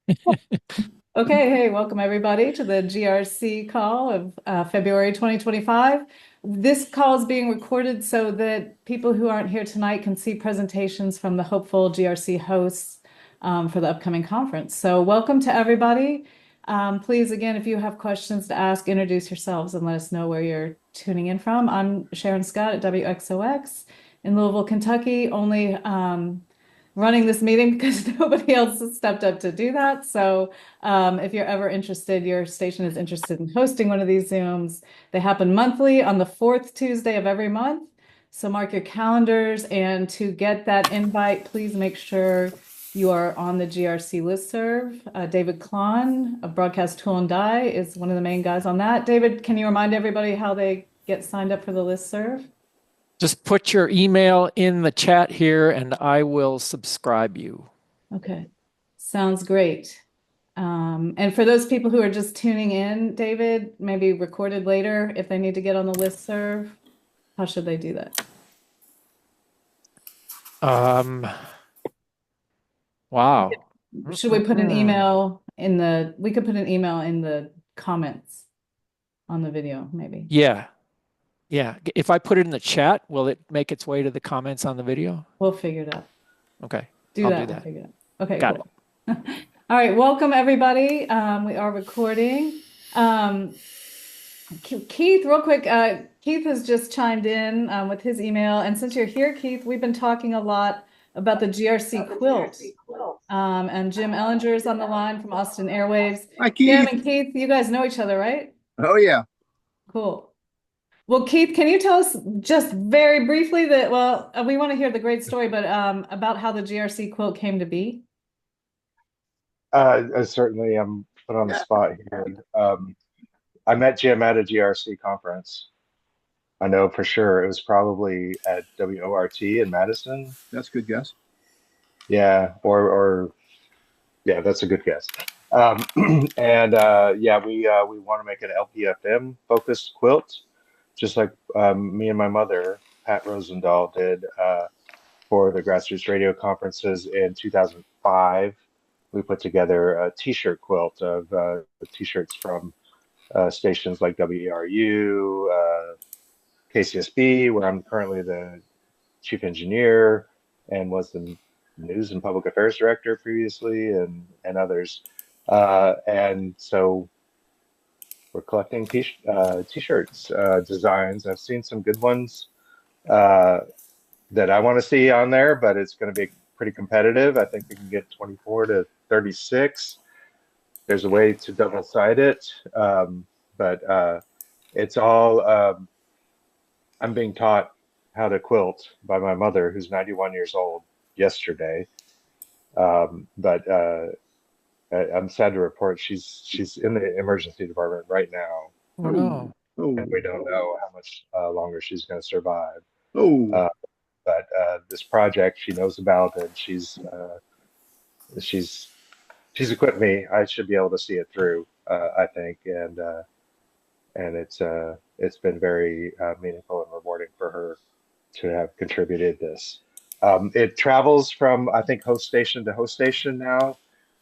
Okay, hey, welcome everybody to the GRC call of February 2025. This call is being recorded so that people who aren't here tonight can see presentations from the hopeful GRC hosts for the upcoming conference. So welcome to everybody. Please, again, if you have questions to ask, introduce yourselves and let us know where you're tuning in from. I'm Sharon Scott at WXOX in Louisville, Kentucky, only running this meeting because nobody else has stepped up to do that. So if you're ever interested, your station is interested in hosting one of these Zooms. They happen monthly on the fourth Tuesday of every month. So mark your calendars, and to get that invite, please make sure you are on the GRC listserv. David Klon of Broadcast Tool and Die is one of the main guys on that. David, can you remind everybody how they get signed up for the listserv? Just put your email in the chat here and I will subscribe you. Okay, sounds great. And for those people who are just tuning in, David, maybe recorded later, if they need to get on the listserv, how should they do that? Um, wow. Should we put an email in we could put an email in the comments on the video, maybe. Yeah. Yeah. If I put it in the chat, will it make its way to the comments on the video? We'll figure it out. Okay. Do I'll do that, we'll that. figure it out. Okay, Got it. cool. All right, welcome everybody. We are recording. Keith, real quick, Keith has just chimed in with his email. And since you're here, Keith, we've been talking a lot about the GRC quilt. And Jim Ellinger is on the line from Austin Airwaves. Hi, Jim Keith. and Keith, you guys know each other, right? Oh, yeah. Cool. Well, Keith, can you tell us just very briefly we want to hear the great story, but about how the GRC quilt came to be? Certainly, I'm put on the spot here. I met Jim at a GRC conference. I know for sure it was probably at WORT in Madison. That's a good guess. Yeah, or yeah, that's a good guess. And yeah, we want to make an LPFM focused quilt, just like me and my mother, Pat Rosendahl, did for the grassroots radio conferences in 2005. We put together a T-shirt quilt of T-shirts from stations like WERU, KCSB, where I'm currently the chief engineer and was the news and public affairs director previously, and others. And so we're collecting T-shirts designs. I've seen some good ones uh, that I want to see on there, but it's going to be pretty competitive. I think we can get 24 to 36. There's a way to double side it, but it's all. I'm being taught how to quilt by my mother, who's 91 years old, yesterday. But I'm sad to report she's in the emergency department right now, Oh no. Oh, and we don't know how much longer she's going to survive. oh, Uh, but this project she knows about, and she's equipped me. I should be able to see it through, I think, and it's been very meaningful and rewarding for her to have contributed this. It travels from, I think, host station to host station now.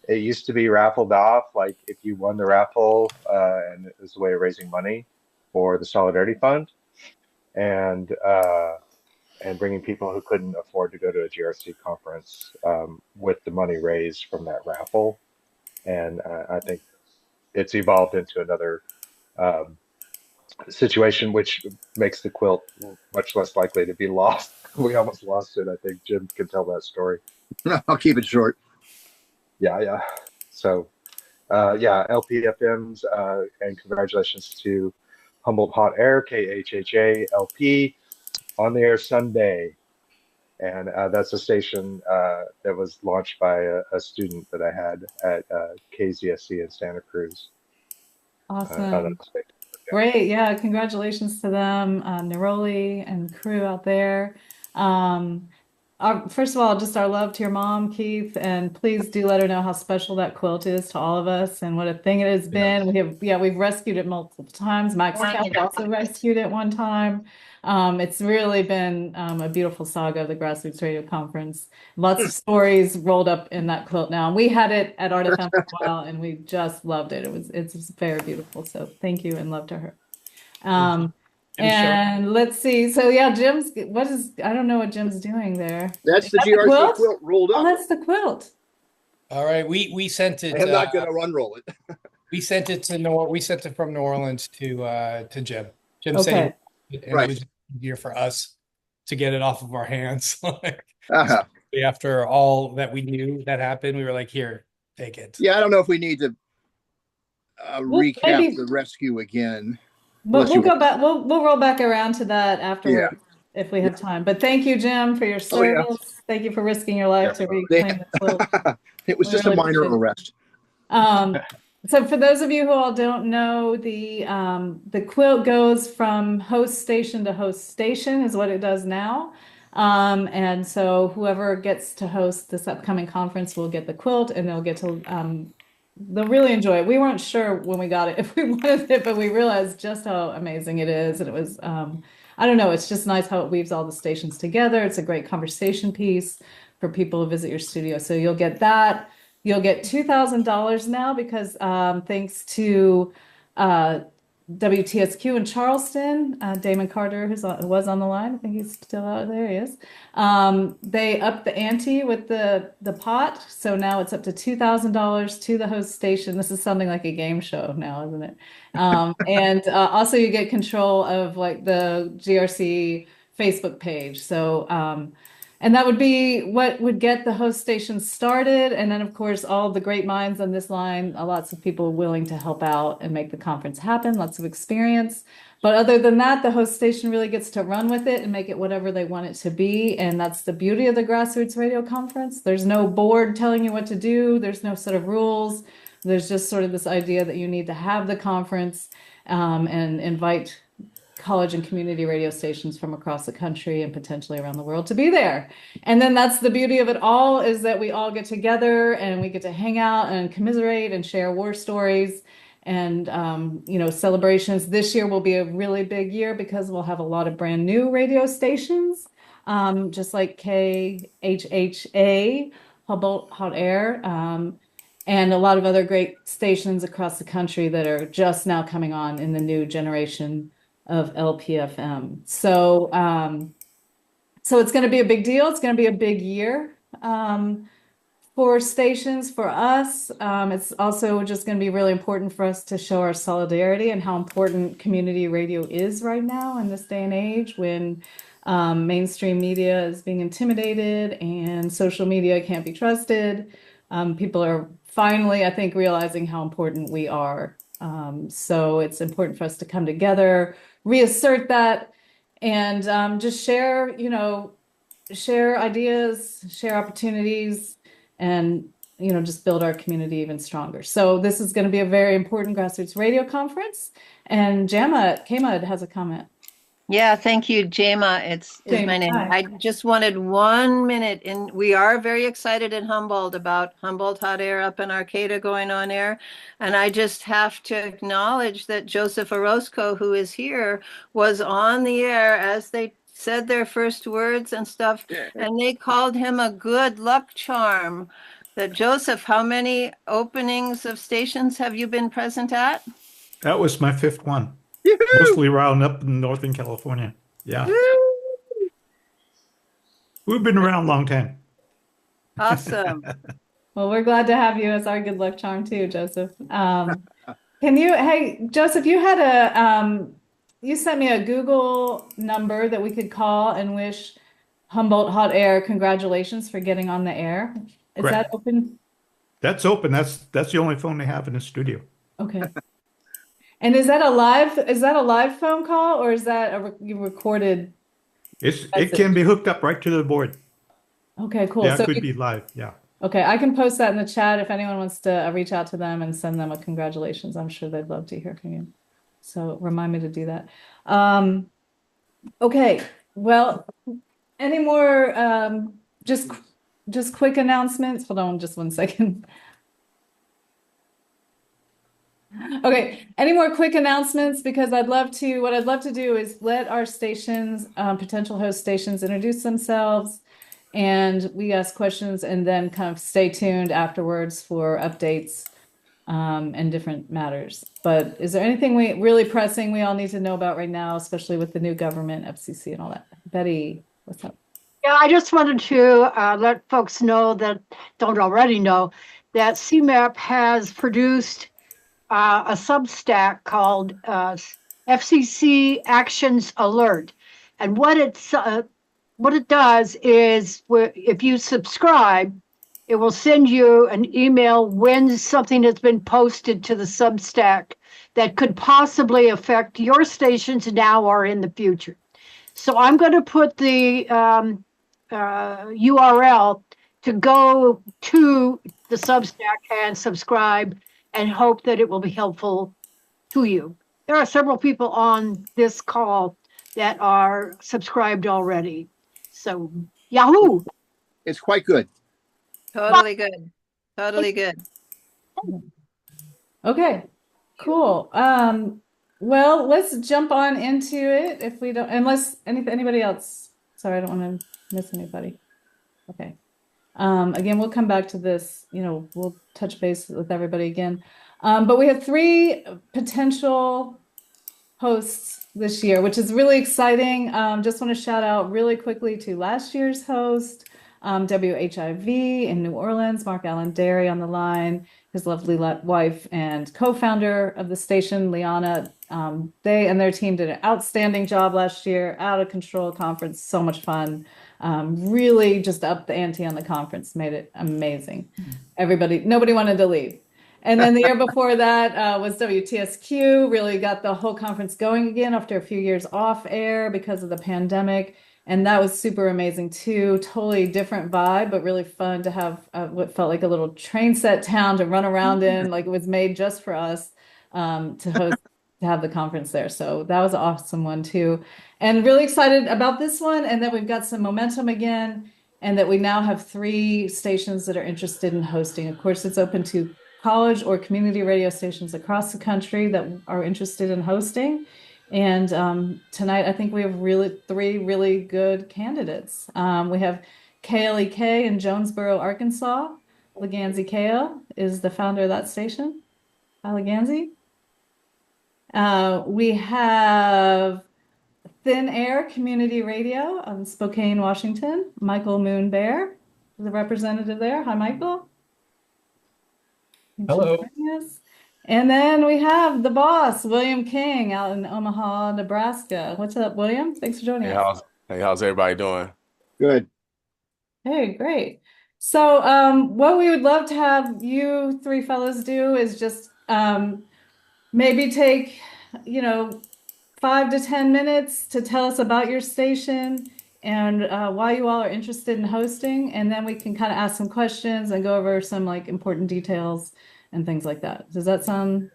It used to be raffled off, like if you won the raffle, and it was a way of raising money for the Solidarity Fund, and uh, and bringing people who couldn't afford to go to a GRC conference with the money raised from that raffle. And I think it's evolved into another um, situation, which makes the quilt much less likely to be lost. We almost lost it. I think Jim can tell that story. I'll keep it short. Yeah, yeah. So, yeah, LPFMs, and congratulations to Humboldt Hot Air, KHHA LP, on the air Sunday. And that's a station that was launched by a student that I had at KZSC in Santa Cruz. Awesome. Great. Yeah. Congratulations to them, Neroli and crew out there. Um, first of all, just our love to your mom, Keith, and please do let her know how special that quilt is to all of us and what a thing it has been. We've rescued it multiple times. Mike's Cat also rescued it one time. It's really been a beautiful saga of the Grassroots Radio Conference. Lots of stories rolled up in that quilt now. And we had it at Art FM for a while and we just loved it. It's very beautiful. So thank you and love to her. And let's see. So yeah, I don't know what Jim's doing there. That's the Is that GRC quilt rolled Oh, up. that's the quilt. All right, we sent it. I'm not going to unroll it. We sent it from New Orleans to Jim. Jim Okay. said, and Right. it was easier for us to get it off of our hands. Uh-huh. After all that we knew that happened, we were like, "Here, take it." Yeah, I don't know if we need to recap maybe- the rescue again. But Unless we'll you go back. We'll roll back around to that afterwards if we have time. But thank you, Jim, for your Oh, yeah. service. Thank you for risking your life to reclaim the quilt. It was We just really a minor appreciate it. arrest. So for those of you who all don't know, the quilt goes from host station to host station is what it does now. And so whoever gets to host this upcoming conference will get the quilt and they'll get to they'll really enjoy it. We weren't sure when we got it if we wanted it, but we realized just how amazing it is. And it was I don't know, it's just nice how it weaves all the stations together. It's a great conversation piece for people who visit your studio. So you'll get that. You'll get $2,000 now because thanks to WTSQ in Charleston, Damon Carter, who was on the line, I think he's still out there, he is. They upped the ante with the pot, so now it's up to $2,000 to the host station. This is something like a game show now, isn't it? And also you get control of like the GRC Facebook page. So and that would be what would get the host station started. And then, of course, all the great minds on this line, lots of people willing to help out and make the conference happen, lots of experience. But other than that, the host station really gets to run with it and make it whatever they want it to be. And that's the beauty of the Grassroots Radio Conference. There's no board telling you what to do. There's no set of rules. There's just sort of this idea that you need to have the conference and invite college and community radio stations from across the country and potentially around the world to be there. And then that's the beauty of it all, is that we all get together and we get to hang out and commiserate and share war stories and celebrations. This year will be a really big year because we'll have a lot of brand new radio stations, just like KHHA, Humboldt Hot Air, and a lot of other great stations across the country that are just now coming on in the new generation of LPFM. So it's going to be a big deal. It's going to be a big year for stations, for us. It's also just going to be really important for us to show our solidarity and how important community radio is right now in this day and age when mainstream media is being intimidated and social media can't be trusted. People are finally, I think, realizing how important we are. So it's important for us to come together, reassert that, and just share ideas, share opportunities, and just build our community even stronger. So this is going to be a very important Grassroots Radio Conference. And Kmud has a comment. Yeah, thank you, Jama. Is my name. Hi. I just wanted 1 minute, and we are very excited in Humboldt about Humboldt Hot Air up in Arcata going on air. And I just have to acknowledge that Joseph Orozco, who is here, was on the air as they said their first words and stuff, and they called him a good luck charm. That Joseph, how many openings of stations have you been present at? That was my fifth one. Yoo-hoo! Mostly around up in Northern California. Yeah. We've been around a long time. Awesome. Well, we're glad to have you as our good luck charm too, Joseph. Hey, Joseph, you sent me a Google number that we could call and wish Humboldt Hot Air congratulations for getting on the air. Is Correct. that open? That's open. That's the only phone they have in the studio. Okay. And is that a live phone call or is that you recorded? It can be hooked up right to the board. Okay, cool. Yeah, So it could be live. Yeah. okay, I can post that in the chat if anyone wants to reach out to them and send them a congratulations. I'm sure they'd love to hear from you. So remind me to do that. Okay, well, any more just quick announcements. Hold on just one second. Okay, any more quick announcements? Because what I'd love to do is let our stations, potential host stations, introduce themselves, and we ask questions, and then kind of stay tuned afterwards for updates and different matters. But is there anything really pressing we all need to know about right now, especially with the new government, FCC, and all that? Betty, what's up? Yeah, I just wanted to let folks know that don't already know that CMAP has produced a Substack called FCC Actions Alert, and what it does is if you subscribe, it will send you an email when something has been posted to the Substack that could possibly affect your stations now or in the future. So I'm going to put the URL to go to the Substack and subscribe, and hope that it will be helpful to you. There are several people on this call that are subscribed already. So, Yahoo! It's quite good. Totally good. Totally good. Okay, cool. Well, let's jump on into it if we don't, unless anybody else. Sorry, I don't want to miss anybody. Okay. Again, we'll come back to this, we'll touch base with everybody again. But we have 3 potential hosts this year, which is really exciting. Just want to shout out really quickly to last year's host, WHIV in New Orleans, Mark Allen Derry on the line, his lovely wife and co-founder of the station, Liana. They and their team did an outstanding job last year, out of control conference, so much fun. Really just upped the ante on the conference, made it amazing. Nobody wanted to leave. And then the year before that was WTSQ, really got the whole conference going again after a few years off air because of the pandemic. And that was super amazing too. Totally different vibe, but really fun to have what felt like a little train set town to run around in, like it was made just for us to host, to have the conference there. So that was an awesome one too. And really excited about this one, and that we've got some momentum again, and that we now have 3 stations that are interested in hosting. Of course, it's open to college or community radio stations across the country that are interested in hosting. And tonight, I think we have 3 really good candidates. We have KLEK in Jonesboro, Arkansas. Leganzi Kale is the founder of that station. Hi, Leganzi. We have Thin Air Community Radio in Spokane, Washington. Michael Moonbear, the representative there. Hi, Michael. Hello. And then we have the boss, William King, out in Omaha, Nebraska. What's up, William? Thanks for joining us. How's everybody doing? Good. Hey, great. So what we would love to have you 3 fellows do is just maybe take, 5 to 10 minutes to tell us about your station and why you all are interested in hosting. And then we can kind of ask some questions and go over some important details and things like that. Does that sound,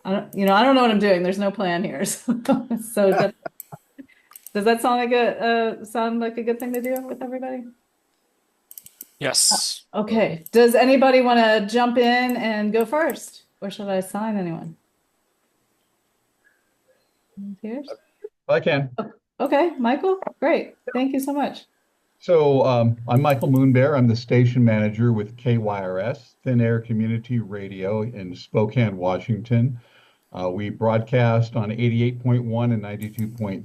I don't know what I'm doing. There's no plan here. So does that sound like a good thing to do with everybody? Yes. Okay. Does anybody want to jump in and go first? Or should I assign anyone? Volunteers? I can. Okay, Michael, great. Thank you so much. So I'm Michael Moonbear. I'm the station manager with KYRS, Thin Air Community Radio in Spokane, Washington. We broadcast on 88.1 and 92.3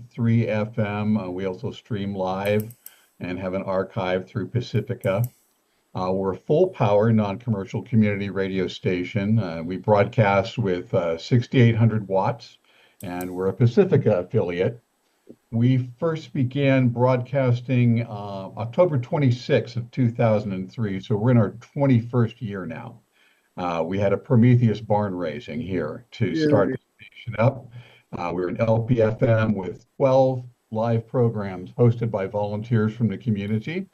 FM. We also stream live and have an archive through Pacifica. We're a full power, non-commercial community radio station. We broadcast with 6,800 watts, and we're a Pacifica affiliate. We first began broadcasting October 26th of 2003, so we're in our 21st year now. We had a Prometheus barn raising here to start the station up. We're an LPFM with 12 live programs hosted by volunteers from the community.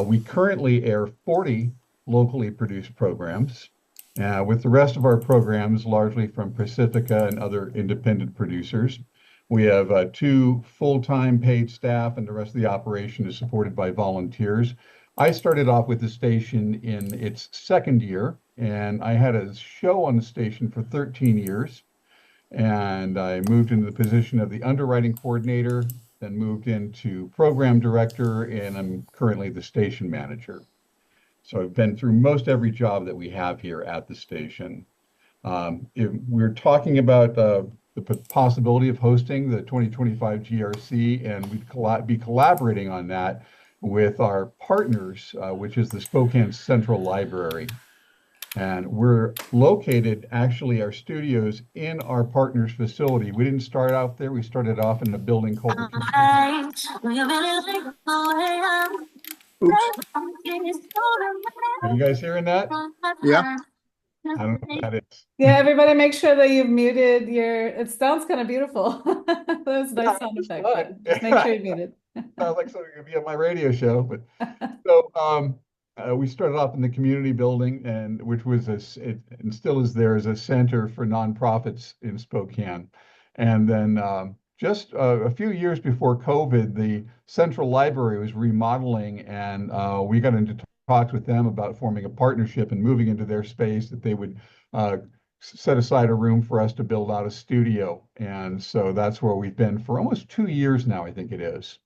We currently air 40 locally produced programs, with the rest of our programs largely from Pacifica and other independent producers. We have 2 full-time paid staff, and the rest of the operation is supported by volunteers. I started off with the station in its second year, and I had a show on the station for 13 years. And I moved into the position of the underwriting coordinator, then moved into program director, and I'm currently the station manager. So I've been through most every job that we have here at the station. If we're talking about the possibility of hosting the 2025 GRC, and we'd be collaborating on that with our partners, which is the Spokane Central Library. And we're located, actually, our studios in our partner's facility. We didn't start out there. We started off in a building called the Oops. Are you guys hearing that? Yeah. I don't know what that is. Yeah, everybody make sure that you've muted your, it sounds kind of beautiful. That was a nice sound effect, but just make sure you're muted. Sounds like something could be on my radio show. But so we started off in the community building, and which was it and still is there as a center for nonprofits in Spokane. And then just a few years before COVID, the Central Library was remodeling, and we got into talks with them about forming a partnership and moving into their space, that they would set aside a room for us to build out a studio. And so that's where we've been for almost 2 years now, I think it is.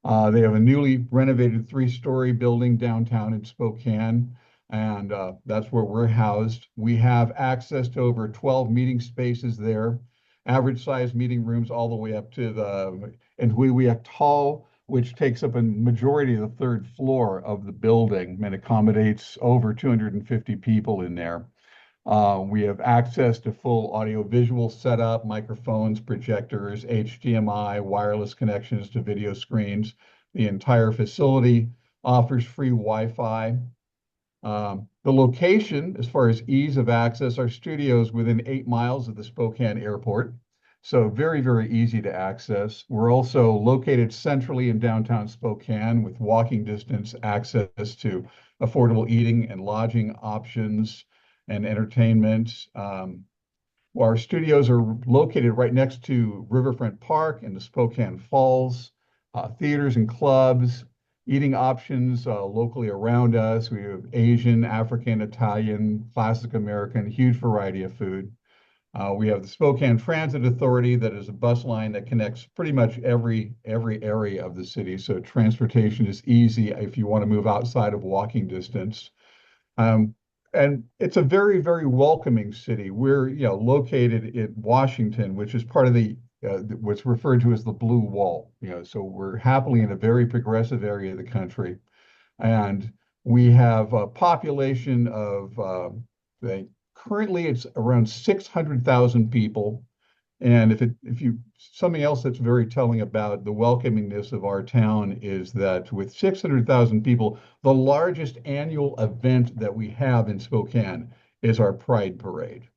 They have a newly renovated 3-story building downtown in Spokane, and that's where we're housed. We have access to over 12 meeting spaces there, average size meeting rooms all the way up to the Enhuiwiak Hall, which takes up a majority of the 3rd floor of the building and accommodates over 250 people in there. We have access to full audio-visual setup, microphones, projectors, HDMI, wireless connections to video screens. The entire facility offers free Wi-Fi. The location, as far as ease of access, our studio is within 8 miles of the Spokane Airport, so very, very easy to access. We're also located centrally in downtown Spokane with walking distance access to affordable eating and lodging options and entertainment. Our studios are located right next to Riverfront Park and the Spokane Falls, theaters and clubs, eating options locally around us. We have Asian, African, Italian, classic American, huge variety of food. We have the Spokane Transit Authority, that is a bus line that connects pretty much every area of the city. So transportation is easy if you want to move outside of walking distance. And it's a very, very welcoming city. We're located in Washington, which is part of the what's referred to as the Blue Wall. So we're happily in a very progressive area of the country, and we have a population of currently it's around 600,000 people. And something else that's very telling about the welcomingness of our town is that with 600,000 people, the largest annual event that we have in Spokane is our Pride Parade.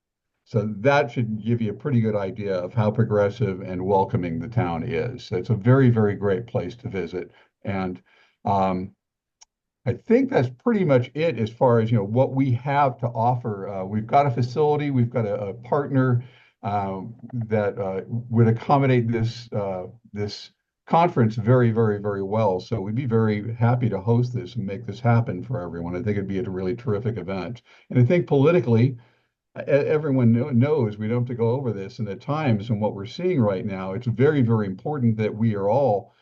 So that should give you a pretty good idea of how progressive and welcoming the town is. So it's a very, very great place to visit. And I think that's pretty much it as far as what we have to offer. We've got a facility, we've got a partner that would accommodate this conference very, very, very well. So we'd be very happy to host this and make this happen for everyone. I think it'd be a really terrific event. And I think politically, everyone knows, we don't have to go over this, and at times and what we're seeing right now, it's very, very important that we are all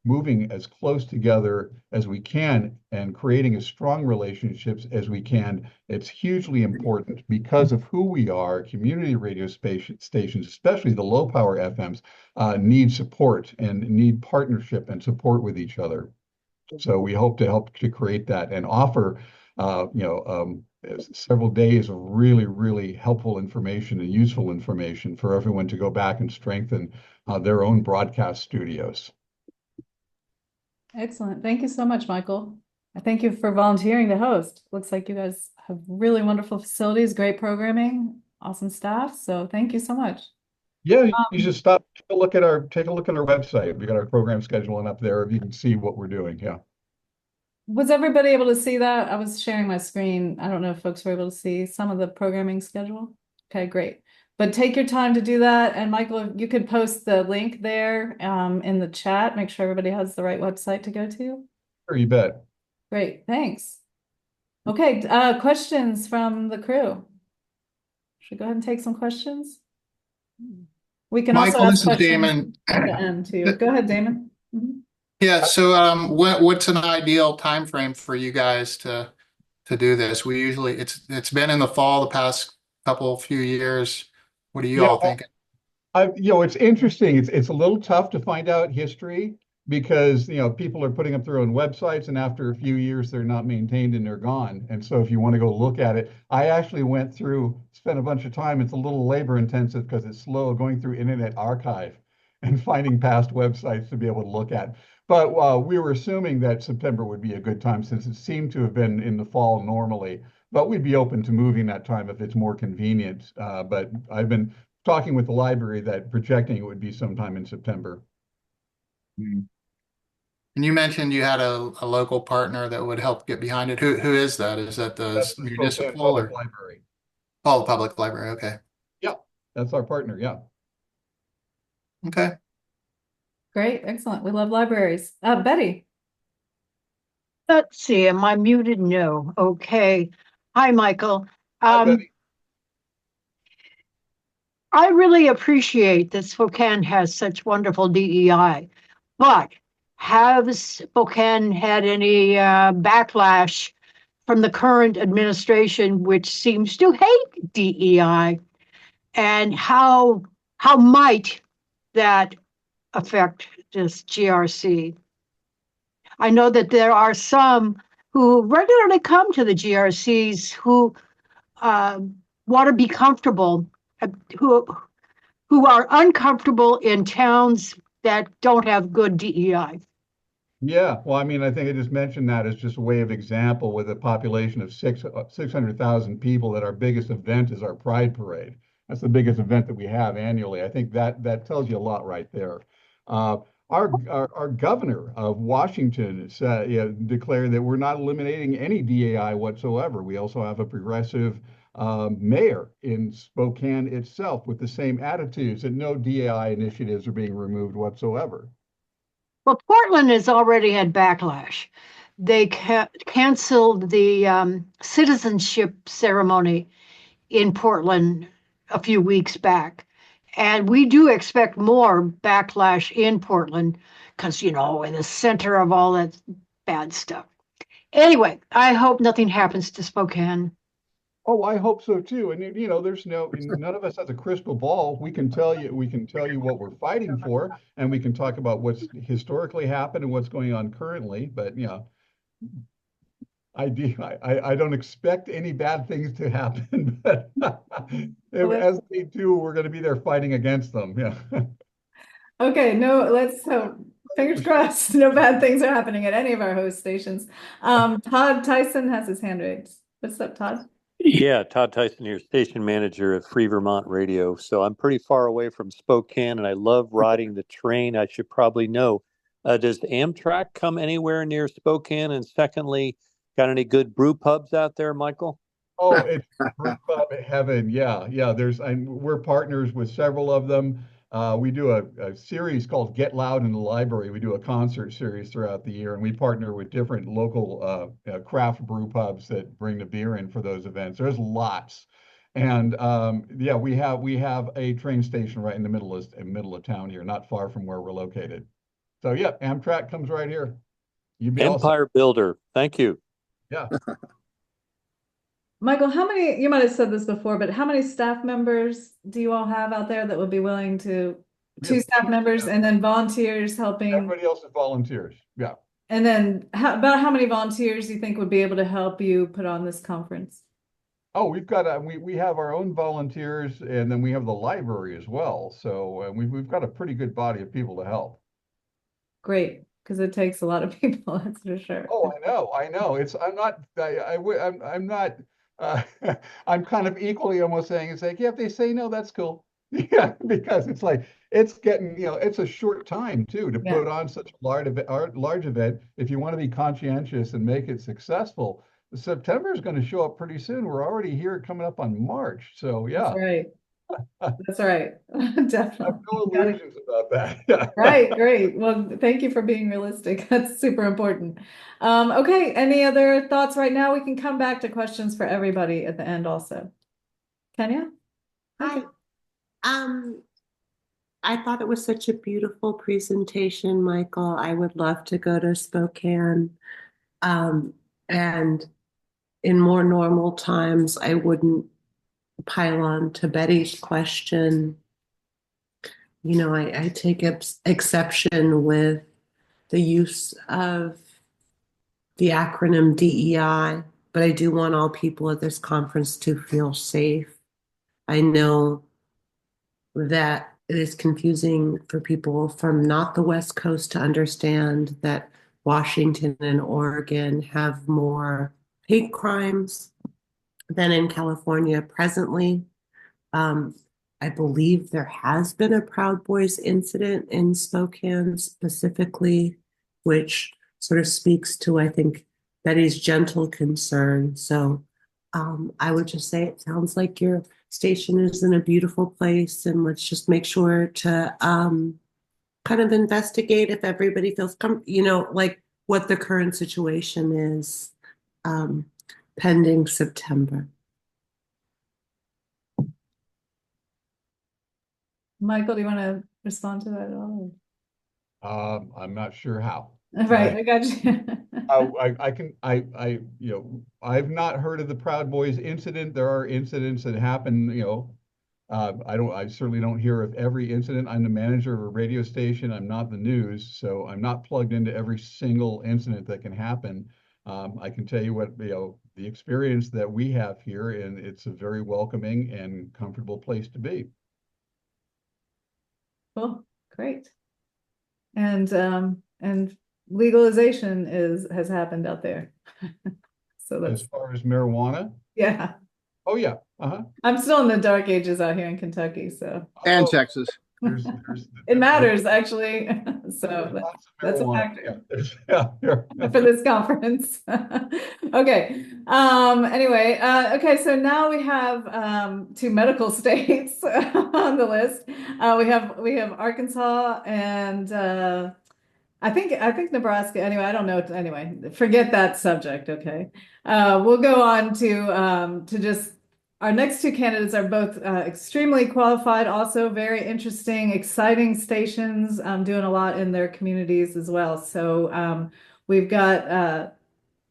moving as close together as we can and creating as strong relationships as we can. It's hugely important because of who we are. Community radio stations, especially the low power FMs, need support and need partnership and support with each other. So we hope to create that and offer several days of really, really helpful information and useful information for everyone to go back and strengthen their own broadcast studios. Excellent. Thank you so much, Michael. I thank you for volunteering to host. Looks like you guys have really wonderful facilities, great programming, awesome staff. So thank you so much. Yeah, you should take a look at our website. We got our program scheduling up there. If you can see what we're doing. Yeah. Was everybody able to see that? I was sharing my screen. I don't know if folks were able to see some of the programming schedule. Okay, great. But take your time to do that. And Michael, you could post the link there in the chat. Make sure everybody has the right website to go to. Sure, you bet. Great, thanks. Okay, questions from the crew? Should we go ahead and take some questions? We can also Michael, ask this is questions Damon. at the end too. Go ahead, Damon. Mhm. Yeah, so what's an ideal time frame for you guys to do this? We usually it's been in the fall the past few years. What do you Yeah, all think? it's interesting. It's a little tough to find out history because, people are putting up their own websites and after a few years they're not maintained and they're gone. And so if you want to go look at it, I actually spent a bunch of time. It's a little labor intensive because it's slow going through Internet Archive and finding past websites to be able to look at. But we were assuming that September would be a good time since it seemed to have been in the fall normally. But we'd be open to moving that time if it's more convenient. But I've been talking with the library that projecting it would be sometime in September. And you mentioned you had a local partner that would help get behind it. Who is that? Is that the That's the Spokane municipal Public or Library. oh, the public library? Okay. Yeah, that's our partner. Yeah. Okay. Great, excellent. We love libraries. Betty. Let's see, am I muted? No. Okay. Hi, Michael. Hi, Betty. I really appreciate that Spokane has such wonderful DEI, but has Spokane had any backlash from the current administration, which seems to hate DEI? And how might that affect this GRC? I know that there are some who regularly come to the GRCs who want to be comfortable, who are uncomfortable in towns that don't have good DEI. Yeah, well, I think I just mentioned that as just a way of example with a population of 600,000 people that our biggest event is our Pride Parade. That's the biggest event that we have annually. I think that tells you a lot right there. Our governor of Washington declared that we're not eliminating any DEI whatsoever. We also have a progressive mayor in Spokane itself with the same attitudes that no DEI initiatives are being removed whatsoever. Well, Portland has already had backlash. They canceled the citizenship ceremony in Portland a few weeks back. And we do expect more backlash in Portland because, in the center of all that bad stuff. Anyway, I hope nothing happens to Spokane. Oh, I hope so too. And there's none of us has a crystal ball. We can tell you what we're fighting for, and we can talk about what's historically happened and what's going on currently. But I don't expect any bad things to happen. But as they do, we're going to be there fighting against them. Yeah. Okay, let's hope. Fingers crossed, no bad things are happening at any of our host stations. Todd Tyson has his hand raised. What's up, Todd? Yeah, Todd Tyson here, station manager at Free Vermont Radio. So I'm pretty far away from Spokane and I love riding the train. I should probably know. Does Amtrak come anywhere near Spokane? And secondly, got any good brew pubs out there, Michael? Oh, it's brew pub heaven. Yeah. We're partners with several of them. We do a series called Get Loud in the Library. We do a concert series throughout the year, and we partner with different local craft brew pubs that bring the beer in for those events. There's lots. And we have a train station right in the middle of town here, not far from where we're located. So yeah, Amtrak comes right here. Empire Builder. Thank you. Yeah. Michael, you might have said this before, but how many staff members do you all have out there that would be willing to, two staff members and then volunteers helping? Everybody else is volunteers. Yeah. And then about how many volunteers do you think would be able to help you put on this conference? Oh, we have our own volunteers, and then we have the library as well. So we've got a pretty good body of people to help. Great, because it takes a lot of people, that's for sure. Oh, I know. I'm not. I'm kind of equally almost saying it's like, yeah, if they say no, that's cool. Yeah, because it's like it's getting, it's a short time too to put on such a large event. If you want to be conscientious and make it successful, September is going to show up pretty soon. We're already here coming up on March. So yeah. That's right. That's right. I have Definitely. no You gotta- illusions about that. Right, great. Well, thank you for being realistic. That's super important. Okay, any other thoughts right now? We can come back to questions for everybody at the end also. Kenya? Hi. I thought it was such a beautiful presentation, Michael. I would love to go to Spokane. And in more normal times, I wouldn't pile on to Betty's question. You know, I take exception with the use of the acronym DEI, but I do want all people at this conference to feel safe. I know that it is confusing for people from not the West Coast to understand that Washington and Oregon have more hate crimes than in California presently. I believe there has been a Proud Boys incident in Spokane specifically, which sort of speaks to, I think, Betty's gentle concern. So I would just say it sounds like your station is in a beautiful place, and let's just make sure to kind of investigate if everybody feels like what the current situation is pending September. Michael, do you want to respond to that at all? I'm not sure how. Right, I got you. I've not heard of the Proud Boys incident. There are incidents that happen, I certainly don't hear of every incident. I'm the manager of a radio station. I'm not the news, so I'm not plugged into every single incident that can happen. I can tell you what, the experience that we have here, and it's a very welcoming and comfortable place to be. Cool, great. And legalization has happened out there. So As that's, far as marijuana, yeah. oh yeah, I'm still in the dark ages out here in Kentucky, so And Oh, Texas. it matters actually. So that's a marijuana. factor Yeah. for this conference. Okay. Anyway, okay, so now we have two medical states on the list. We have Arkansas and I think Nebraska. Anyway, I don't know. Anyway, forget that subject. Okay, we'll go on to just our next two candidates are both extremely qualified, also very interesting, exciting stations, doing a lot in their communities as well. So we've got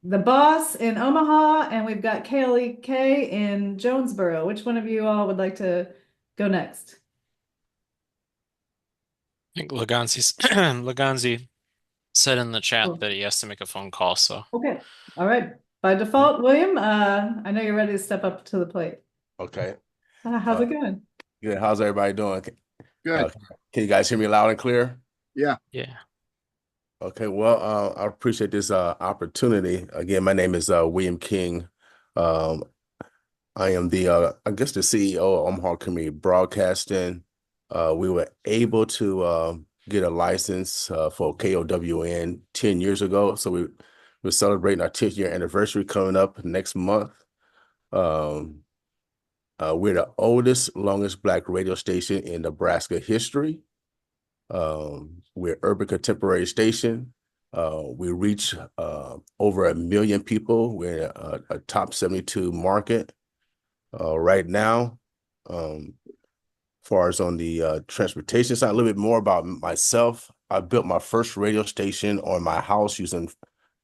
the Boss in Omaha, and we've got KLEK in Jonesboro. Which one of you all would like to go next? I think Laganzi said in the chat Cool. that he has to make a phone call, so. Okay. All right. By default, William, I know you're ready to step up to the plate. Okay. How's it going? Good. How's everybody doing? Good. Can you guys hear me loud and clear? Yeah. Yeah. Okay. Well, I appreciate this opportunity. Again, my name is William King. I am the CEO of Omaha Community Broadcasting. We were able to get a license for KOWN 10 years ago. So we're celebrating our 10th year anniversary coming up next month. We're the oldest, longest Black radio station in Nebraska history. We're an urban contemporary station. We reach over 1 million people. We're a top 72 market right now. Far as on the transportation side, a little bit more about myself. I built my first radio station on my house using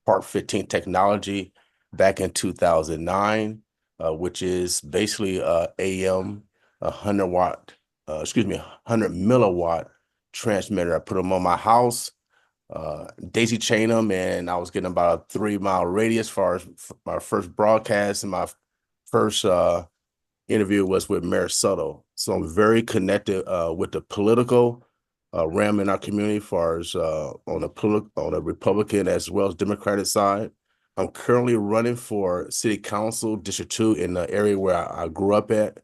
Part 15 technology back in 2009, which is basically AM 100 milliwatt transmitter. I put them on my house, daisy chain them, and I was getting about a 3-mile radius. As far as my first broadcast and my first interview was with Mayor Suttle. So I'm very connected with the political realm in our community, as far as on the Republican as well as Democratic side. I'm currently running for City Council District 2 in the area where I grew up at.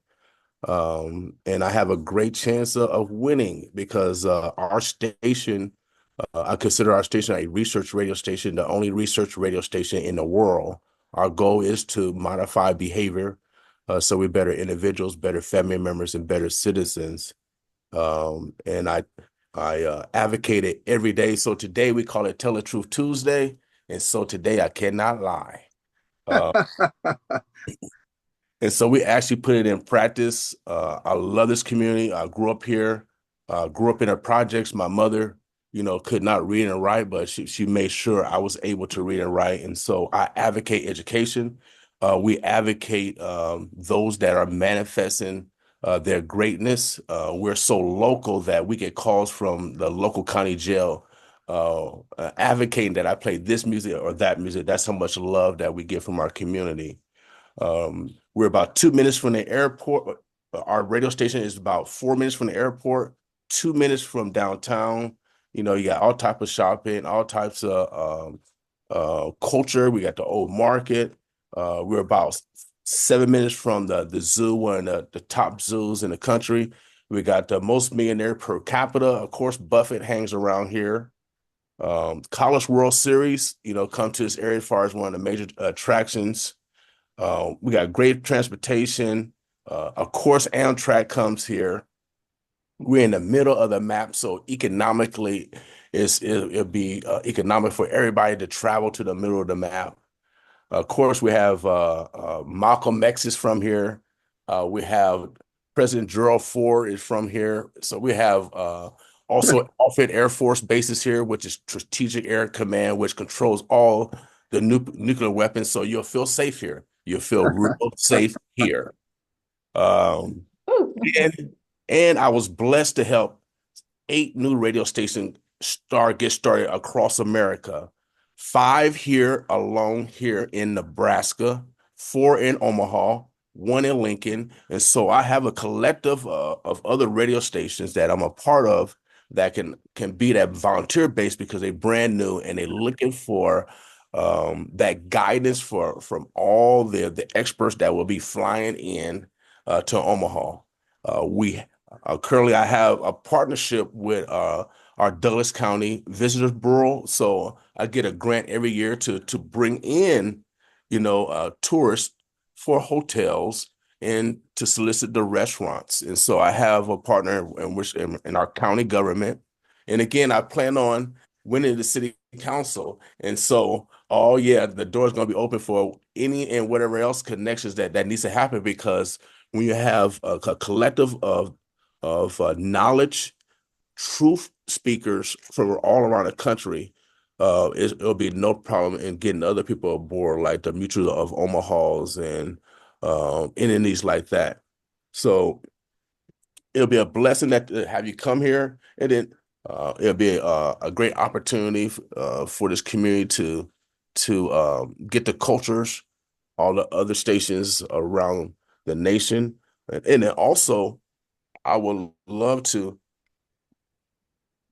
And I have a great chance of winning because our station, I consider our station a research radio station, the only research radio station in the world. Our goal is to modify behavior So we're better individuals, better family members, and better citizens. And I advocate it every day. So today we call it Tell the Truth Tuesday. And so today I cannot lie. And so we actually put it in practice. I love this community. I grew up here, grew up in the projects. My mother, could not read and write, but she made sure I was able to read and write. And so I advocate education. We advocate those that are manifesting their greatness. We're so local that we get calls from the local county jail advocating that I play this music or that music. That's how much love that we get from our community. We're about 2 minutes from the airport. Our radio station is about 4 minutes from the airport, 2 minutes from downtown. You got all types of shopping, all types of culture. We got the old market. We're about 7 minutes from the zoo, one of the top zoos in the country. We got the most millionaire per capita. Of course, Buffett hangs around here. College World Series, come to this area as far as one of the major attractions. We got great transportation. Of course, Amtrak comes here. We're in the middle of the map, so economically, it'll be economic for everybody to travel to the middle of the map. Of course, we have Malcolm X is from here. We have President Gerald Ford is from here. So we have also Offutt Air Force bases here, which is Strategic Air Command, which controls all the nuclear weapons. So you'll feel safe here. You'll feel real safe here. And I was blessed to help 8 new radio stations get started across America. 5 here alone here in Nebraska, 4 in Omaha, 1 in Lincoln. And so I have a collective of other radio stations that I'm a part of that can be that volunteer base because they're brand new and they're looking for that guidance from all the experts that will be flying in to Omaha. We currently I have a partnership with our Douglas County Visitors Bureau, so I get a grant every year to bring in, tourists for hotels and to solicit the restaurants. And so I have a partner in our county government, and again I plan on winning the city council. And so, the door is going to be open for any and whatever else connections that needs to happen, because when you have a collective of knowledge, truth speakers from all around the country, it'll be no problem in getting other people aboard, like the Mutual of Omaha's and entities like that. So it'll be a blessing to have you come here, and then it'll be a great opportunity for this community to get the cultures, all the other stations around the nation. And then also, I would love to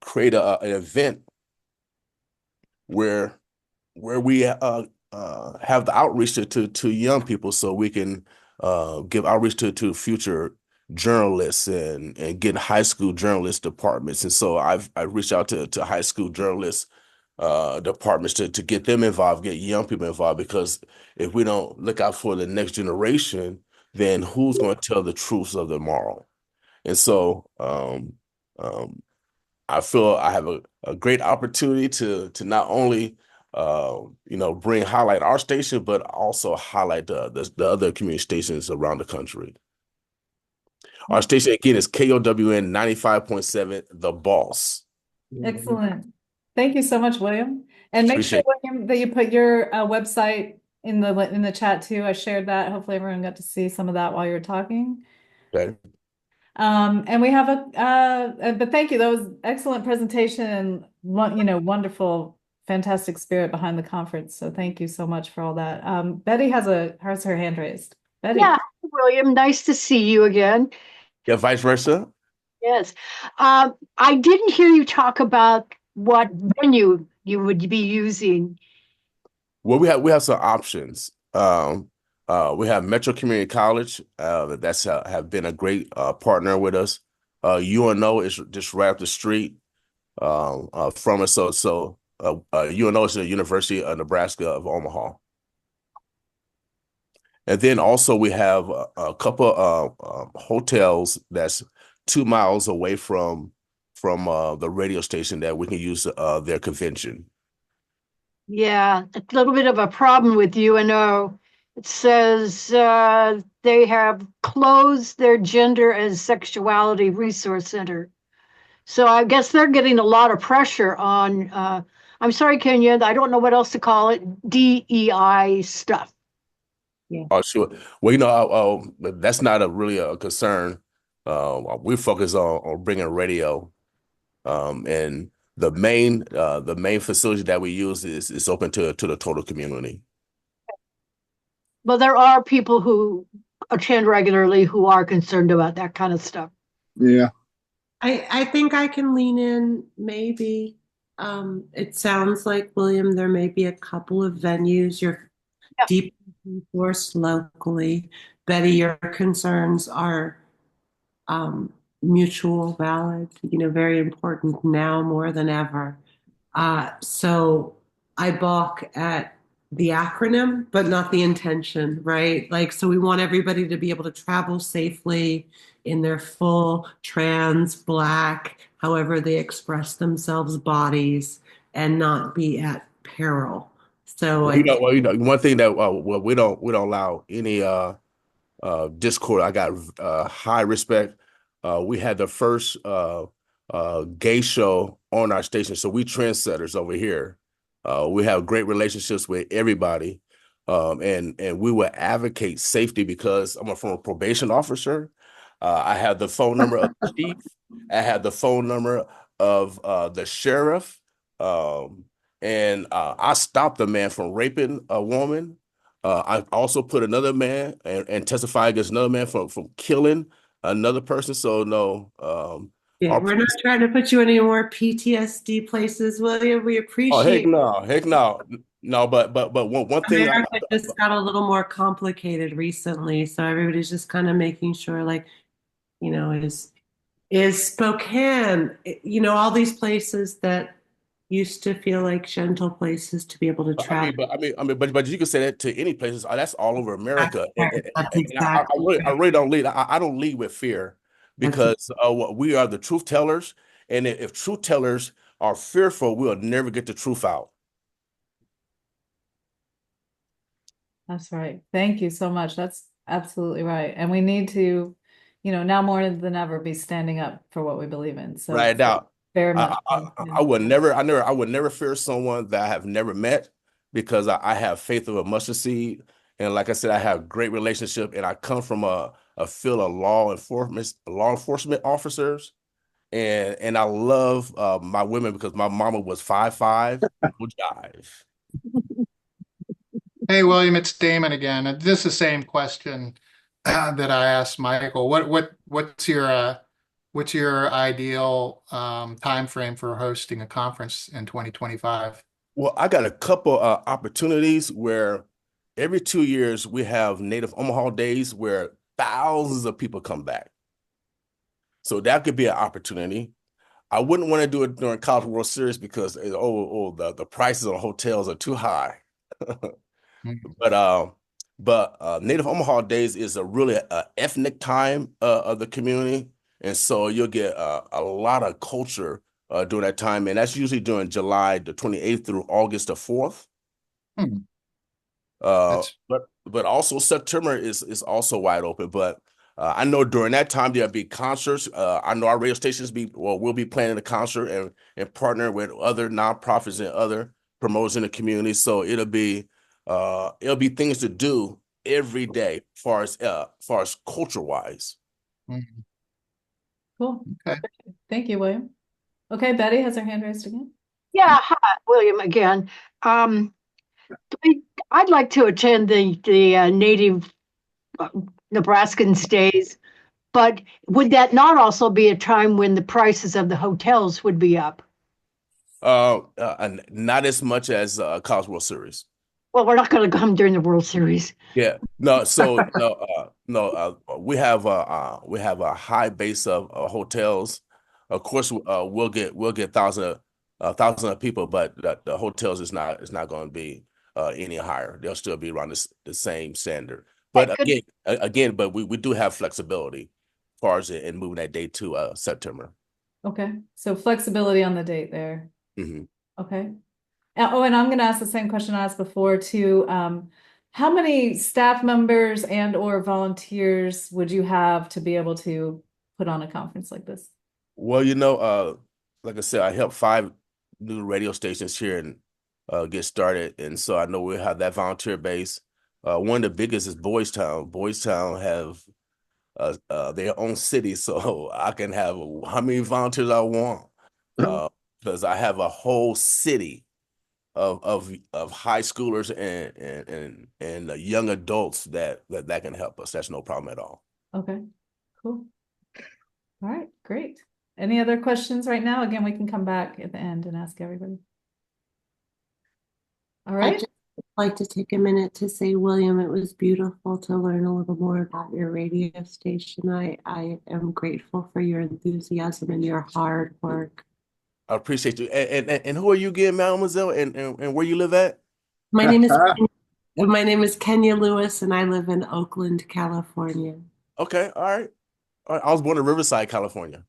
create an event where we have the outreach to young people, so we can give outreach to future journalists and get high school journalist departments. And so I've reached out to high school journalists departments to get them involved, get young people involved, because if we don't look out for the next generation, then who's going to tell the truths of tomorrow? And so I feel I have a great opportunity to not only highlight our station, but also highlight the other community stations around the country. Our station again is KOWN 95.7, The Boss. Excellent. Thank you so much, William. And make sure, William, that you put your website in the chat too. I shared that. Hopefully everyone got to see some of that while you were talking. Okay. And we have but thank you. That was excellent presentation and wonderful, fantastic spirit behind the conference. So thank you so much for all that. Betty has her hand raised. Betty. Yeah, William, nice to see you again. Yeah, vice versa. Yes. I didn't hear you talk about what venue you would be using. Well, we have some options. We have Metro Community College that's have been a great partner with us. UNO is just right up the street from us. So UNO is the University of Nebraska of Omaha. And then also we have a couple hotels that's 2 miles away from the radio station that we can use their convention. Yeah, a little bit of a problem with UNO. It says they have closed their gender and sexuality resource center. So I guess they're getting a lot of pressure on, I'm sorry, Kenya, I don't know what else to call it, DEI stuff. Yeah. Oh, sure. Well, that's not really a concern. We focus on bringing radio, and the main facility that we use is open to the total community. But there are people who attend regularly who are concerned about that kind of stuff. Yeah. I think I can lean in maybe. It sounds like, William, there may be a couple of venues you're deeply resourced locally. Betty, your concerns are mutual, valid, very important now more than ever. So I balk at the acronym, but not the intention, right? Like, so we want everybody to be able to travel safely in their full trans, Black, however they express themselves, bodies, and not be at peril. So One thing that we don't allow any Discord. I got high respect. We had the first gay show on our station, so we trendsetters over here. We have great relationships with everybody, and we will advocate safety because I'm a former probation officer. I have the phone number of the chief. I have the phone number of the sheriff, and I stopped a man from raping a woman. I also put another man and testify against another man from killing another person. So no, yeah, we're not trying to put you in any more PTSD places, William. We appreciate. Heck no. But one thing. America just got a little more complicated recently, so everybody's just kind of making sure, like, is Spokane, all these places that used to feel like gentle places to be able to travel. But you can say that to any places. That's all over America. That's exactly. I really don't lead. I don't lead with fear because we are the truth tellers, and if truth tellers are fearful, we'll never get the truth out. That's right. Thank you so much. That's absolutely right. And we need to, now more than ever, be standing up for what we believe in. So right now, very much. I would never fear someone that I have never met because I have faith of a mustard seed. And like I said, I have great relationship, and I come from a field of law enforcement officers. And I love my women because my mama was 5'5", no jive. Hey, William, it's Damon again. This is the same question that I asked Michael. What's your ideal time frame for hosting a conference in 2025? Well, I got a couple opportunities where every 2 years we have Native Omaha Days where thousands of people come back. So that could be an opportunity. I wouldn't want to do it during College World Series because the prices on hotels are too high. But Native Omaha Days is a really ethnic time of the community, and so you'll get a lot of culture during that time, and that's usually during July the 28th through August the 4th. But also September is also wide open. But I know during that time there'll be concerts. I know our radio stations we'll be planning a concert and partner with other nonprofits and other promoters in the community. So it'll be things to do every day, far as culture wise. Cool. Okay. Thank you, William. Okay, Betty has her hand raised again. Yeah, hi, William again. I'd like to attend the Native Nebraskans Days, but would that not also be a time when the prices of the hotels would be up? Not as much as College World Series. Well, we're not going to come during the World Series. Yeah, no. So we have a high base of hotels. Of course, we'll get thousands of people, but the hotels is not going to be any higher. They'll still be around the same standard. But but we do have flexibility as far as in moving that date to September. Okay, so flexibility on the date there. Mm-hmm. Okay. Oh, and I'm going to ask the same question I asked before too. How many staff members and or volunteers would you have to be able to put on a conference like this? Well, like I said, I helped 5 new radio stations here and get started, and so I know we'll have that volunteer base. One of the biggest is Boys Town. Boys Town have their own city, so I can have how many volunteers I want, because I have a whole city of high schoolers and young adults that can help us. That's no problem at all. Okay, cool. All right, great. Any other questions right now? Again, we can come back at the end and ask everybody. All right. I'd just like to take a minute to say, William, it was beautiful to learn a little more about your radio station. I am grateful for your enthusiasm and your hard work. I appreciate you. And who are you again, Mademoiselle? And where you live at? My name is Kenya Lewis, and I live in Oakland, California. Okay, all right. I was born in Riverside, California.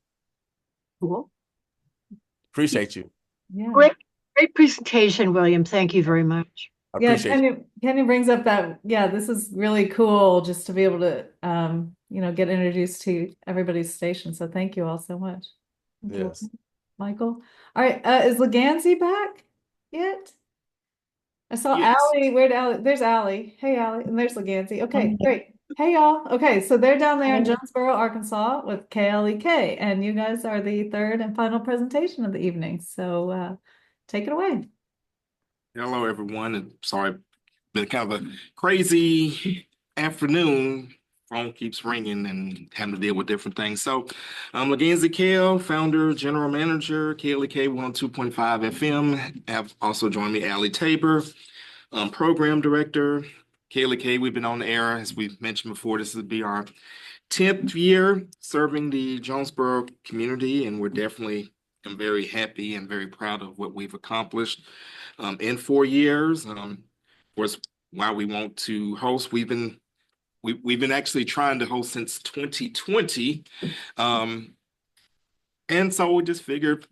Cool. Appreciate you. Yeah. Great presentation, William. Thank you very much. I appreciate you. Kenny brings up that, this is really cool just to be able to, get introduced to everybody's station. So thank you all so much. Yes. Michael. All right. Is Leganzi back yet? I saw Yes. Allie. Where'd Allie? There's Allie. Hey, Allie. And there's Leganzi. Okay, great. Hey, y'all. Okay, so they're down there in Jonesboro, Arkansas with KLEK, and you guys are the third and final presentation of the evening. So take it away. Hello, everyone. And sorry, been kind of a crazy afternoon. Phone keeps ringing and having to deal with different things. So, Leganzi Kale, founder, general manager, KLEK 102.5 FM. Have also joined me, Allie Tabor, program director. KLEK, we've been on the air, as we've mentioned before. This will be our 10th year serving the Jonesboro community, and we're definitely very happy and very proud of what we've accomplished in 4 years. Of course, while we want to host, we've been actually trying to host since 2020. And so we just figured,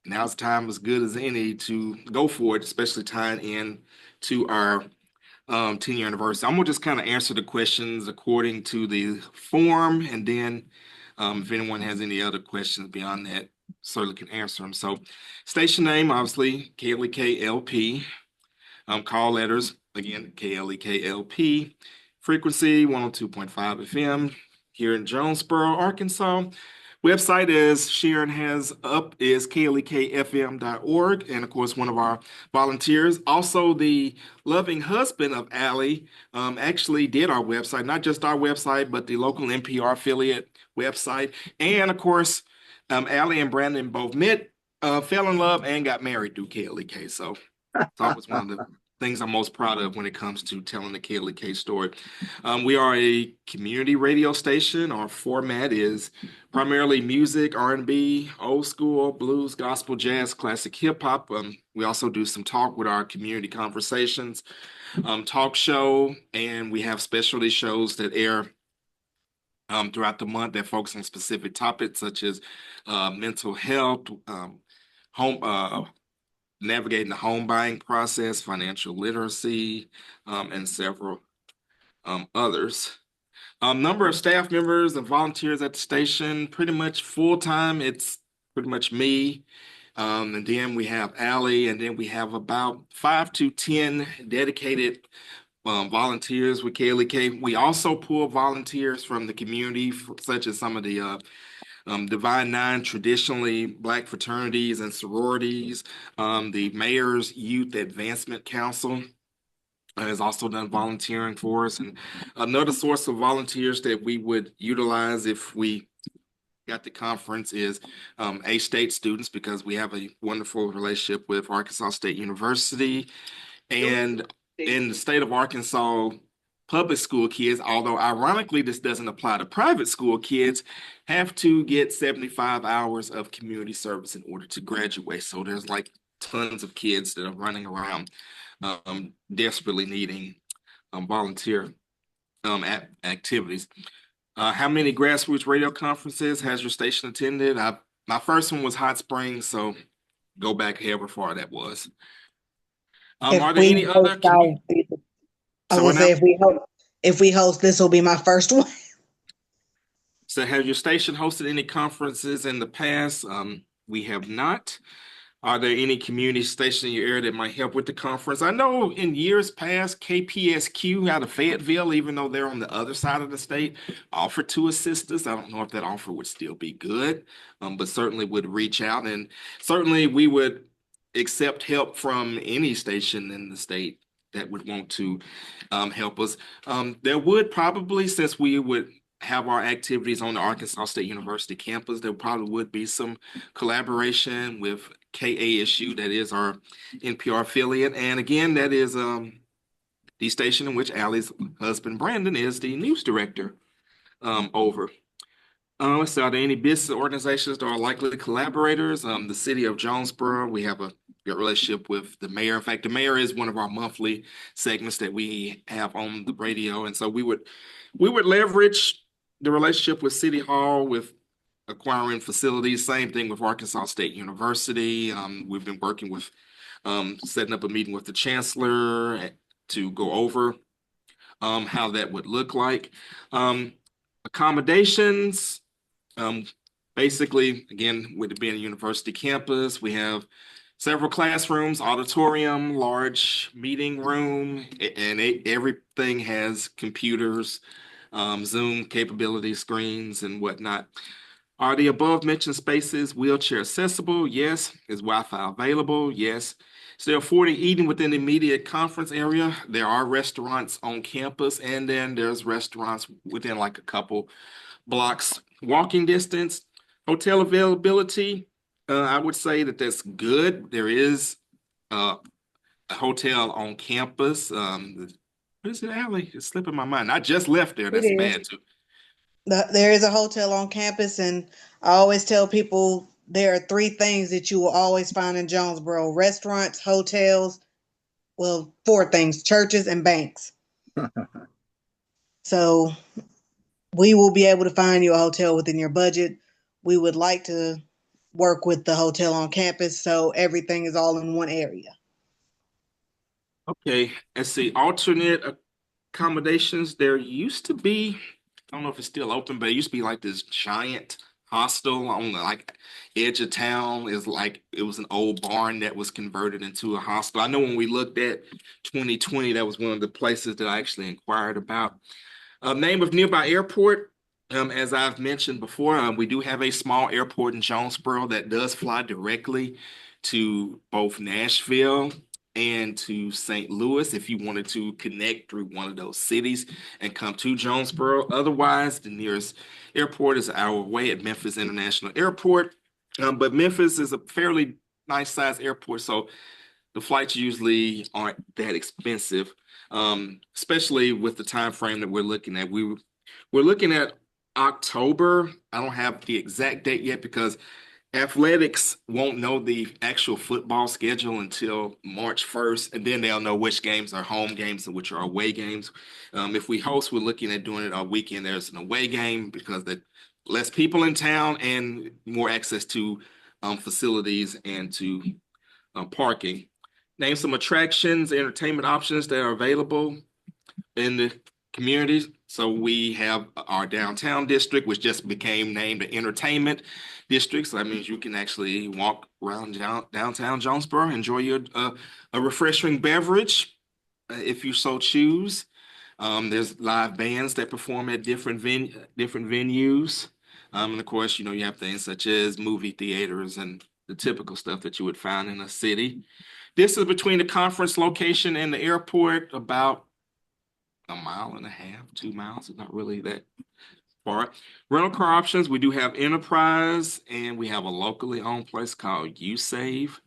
now's time as good as any to go for it, especially tying in to our 10-year anniversary. I'm gonna just kind of answer the questions according to the form, and then if anyone has any other questions beyond that, certainly can answer them. So, station name, obviously, KLEK LP. Call letters, again, KLEK LP. Frequency, 102.5 FM here in Jonesboro, Arkansas. Website, as Sharon has up, is klekfm.org. And of course, one of our volunteers, also the loving husband of Allie, actually did our website, not just our website, but the local NPR affiliate website. And of course, Allie and Brandon both met, fell in love, and got married through KLEK. So it's always one of the things I'm most proud of when it comes to telling the KLEK story. We are a community radio station. Our format is primarily music, R&B, old school, blues, gospel, jazz, classic hip hop. We also do some talk with our community conversations, talk show, and we have specialty shows that air throughout the month that focus on specific topics such as mental health, home navigating the home buying process, financial literacy, and several others. Number of staff members and volunteers at the station, pretty much full-time, it's pretty much me. And then we have Allie, and then we have about 5 to 10 dedicated volunteers with KLEK. We also pull volunteers from the community, such as some of the Divine Nine, traditionally Black fraternities and sororities. The Mayor's Youth Advancement Council has also done volunteering for us. And another source of volunteers that we would utilize if we got the conference is A-State students, because we have a wonderful relationship with Arkansas State University. And in the state of Arkansas, public school kids, although ironically this doesn't apply to private school kids, have to get 75 hours of community service in order to graduate. So there's like tons of kids that are running around desperately needing volunteer activities. How many grassroots radio conferences has your station attended? My first one was Hot Springs, so go back however far that was. Are there any other? I will say if we host, this will be my first one. So has your station hosted any conferences in the past? We have not. Are there any community stations in your area that might help with the conference? I know in years past, KPSQ out of Fayetteville, even though they're on the other side of the state, offered to assist us. I don't know if that offer would still be good, but certainly would reach out. And certainly we would accept help from any station in the state that would want to help us. There would probably, since we would have our activities on the Arkansas State University campus, there probably would be some collaboration with KASU, that is our NPR affiliate. And again, that is the station in which Allie's husband, Brandon, is the news director over. So are there any business organizations that are likely collaborators? The city of Jonesboro, we have a good relationship with the mayor. In fact, the mayor is one of our monthly segments that we have on the radio. And so we would leverage the relationship with City Hall, with acquiring facilities. Same thing with Arkansas State University. We've been working with setting up a meeting with the chancellor to go over how that would look like. Accommodations, basically, again, with it being a university campus, we have several classrooms, auditorium, large meeting room, and everything has computers, Zoom capability screens and whatnot. Are the above mentioned spaces wheelchair accessible? Yes. Is Wi-Fi available? Yes. Is there affording eating within the immediate conference area? There are restaurants on campus, and then there's restaurants within like a couple blocks walking distance. Hotel availability, I would say that that's good. There is a hotel on campus. What is it, Allie? It's slipping my mind. I just left there. That's bad too. There is a hotel on campus, and I always tell people there are 3 things that you will always find in Jonesboro: restaurants, hotels, well, 4 things: churches and banks. So we will be able to find you a hotel within your budget. We would like to work with the hotel on campus, so everything is all in one area. Okay, let's see. Alternate accommodations. There used to be, I don't know if it's still open, but it used to be like this giant hostel on the like edge of town. Is like it was an old barn that was converted into a hostel. I know when we looked at 2020, that was one of the places that I actually inquired about. Name of nearby airport. As I've mentioned before, we do have a small airport in Jonesboro that does fly directly to both Nashville and to St. Louis if you wanted to connect through one of those cities and come to Jonesboro. Otherwise, the nearest airport is an hour away at Memphis International Airport. But Memphis is a fairly nice sized airport, so the flights usually aren't that expensive, especially with the time frame that we're looking at. We're looking at October. I don't have the exact date yet because athletics won't know the actual football schedule until March 1st, and then they'll know which games are home games and which are away games. If we host, we're looking at doing it on weekend. There's an away game because there's less people in town and more access to facilities and to parking. Name some attractions, entertainment options that are available in the communities. So we have our downtown district, which just became named the entertainment district. So that means you can actually walk around downtown Jonesboro, enjoy a refreshing beverage if you so choose. There's live bands that perform at different venues. And of course, you have things such as movie theaters and the typical stuff that you would find in a city. This is between the conference location and the airport, about a mile and a half, 2 miles. It's not really that far. Rental car options, we do have Enterprise, and we have a locally owned place called USave.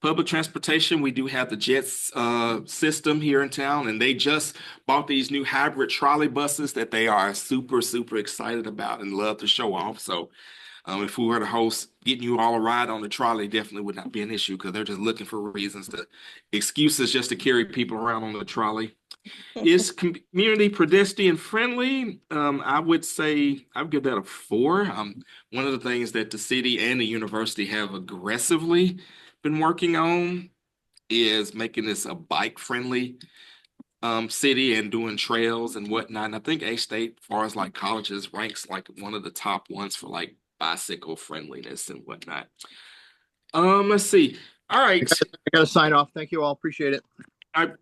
Public transportation, we do have the JETS system here in town, and they just bought these new hybrid trolley buses that they are super, super excited about and love to show off. So if we were to host, getting you all a ride on the trolley definitely would not be an issue because they're just looking for excuses just to carry people around on the trolley. Is community pedestrian friendly? I would say I would give that a 4. One of the things that the city and the university have aggressively been working on is making this a bike friendly city and doing trails and whatnot. And I think A-State, as far as like colleges, ranks like one of the top ones for like bicycle friendliness and whatnot. Let's see. All right. I got to sign off. Thank you all. Appreciate it. All right.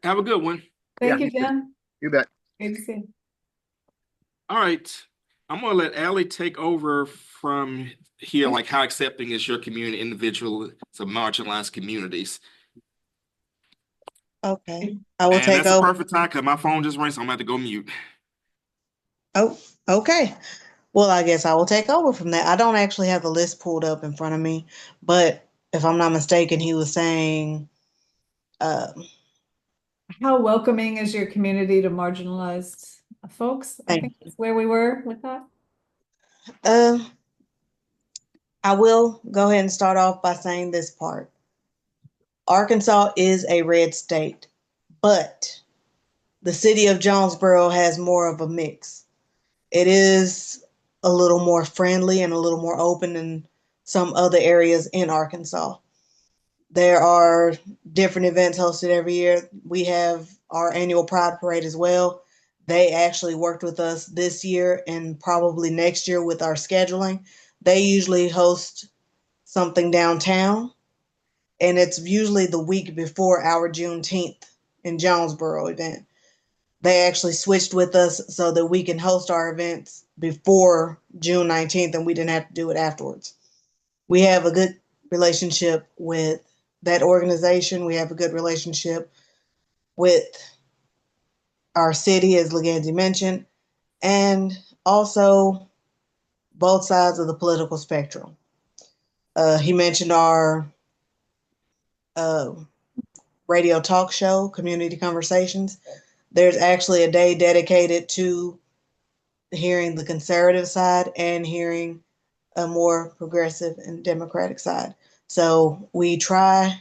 Have a good one. Thank Yeah. you, Jim. You bet. Good to see you. All right. I'm gonna let Allie take over from here. Like, how accepting is your community, individuals of marginalized communities? Okay, I will And take that's the over. perfect time because my phone just rang, so I'm about to go mute. Oh, okay. Well, I guess I will take over from that. I don't actually have the list pulled up in front of me, but if I'm not mistaken, he was saying, How welcoming is your community to marginalized folks? I think that's where we were with that. I will go ahead and start off by saying this part. Arkansas is a red state, but the city of Jonesboro has more of a mix. It is a little more friendly and a little more open than some other areas in Arkansas. There are different events hosted every year. We have our annual Pride Parade as well. They actually worked with us this year and probably next year with our scheduling. They usually host something downtown, and it's usually the week before our Juneteenth in Jonesboro event. They actually switched with us so that we can host our events before June 19th and we didn't have to do it afterwards. We have a good relationship with that organization. We have a good relationship with our city, as Leganzi mentioned, and also both sides of the political spectrum. He mentioned our radio talk show, Community Conversations. There's actually a day dedicated to hearing the conservative side and hearing a more progressive and democratic side. So we try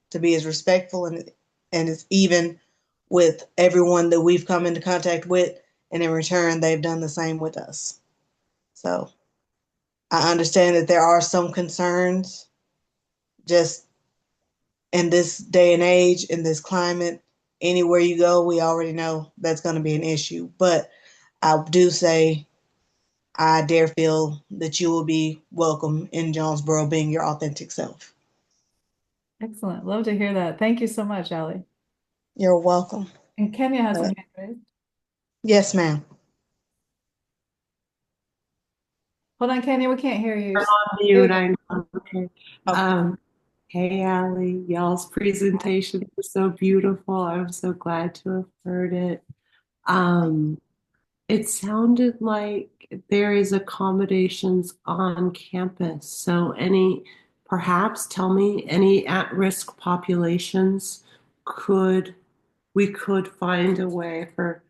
to be as respectful and as even with everyone that we've come into contact with, and in return, they've done the same with us. So I understand that there are some concerns just in this day and age, in this climate. Anywhere you go, we already know that's going to be an issue. But I do say, I dare feel that you will be welcome in Jonesboro being your authentic self. Excellent. Love to hear that. Thank you so much, Allie. You're welcome. And Kenya has some hand raised. Yes, ma'am. Hold on, Kenya, we can't hear you. I'm on mute. I know. Okay. Hey, Allie, y'all's presentation was so beautiful. I'm so glad to have heard it. It sounded like there is accommodations on campus. So perhaps tell me any at-risk populations we could find a way for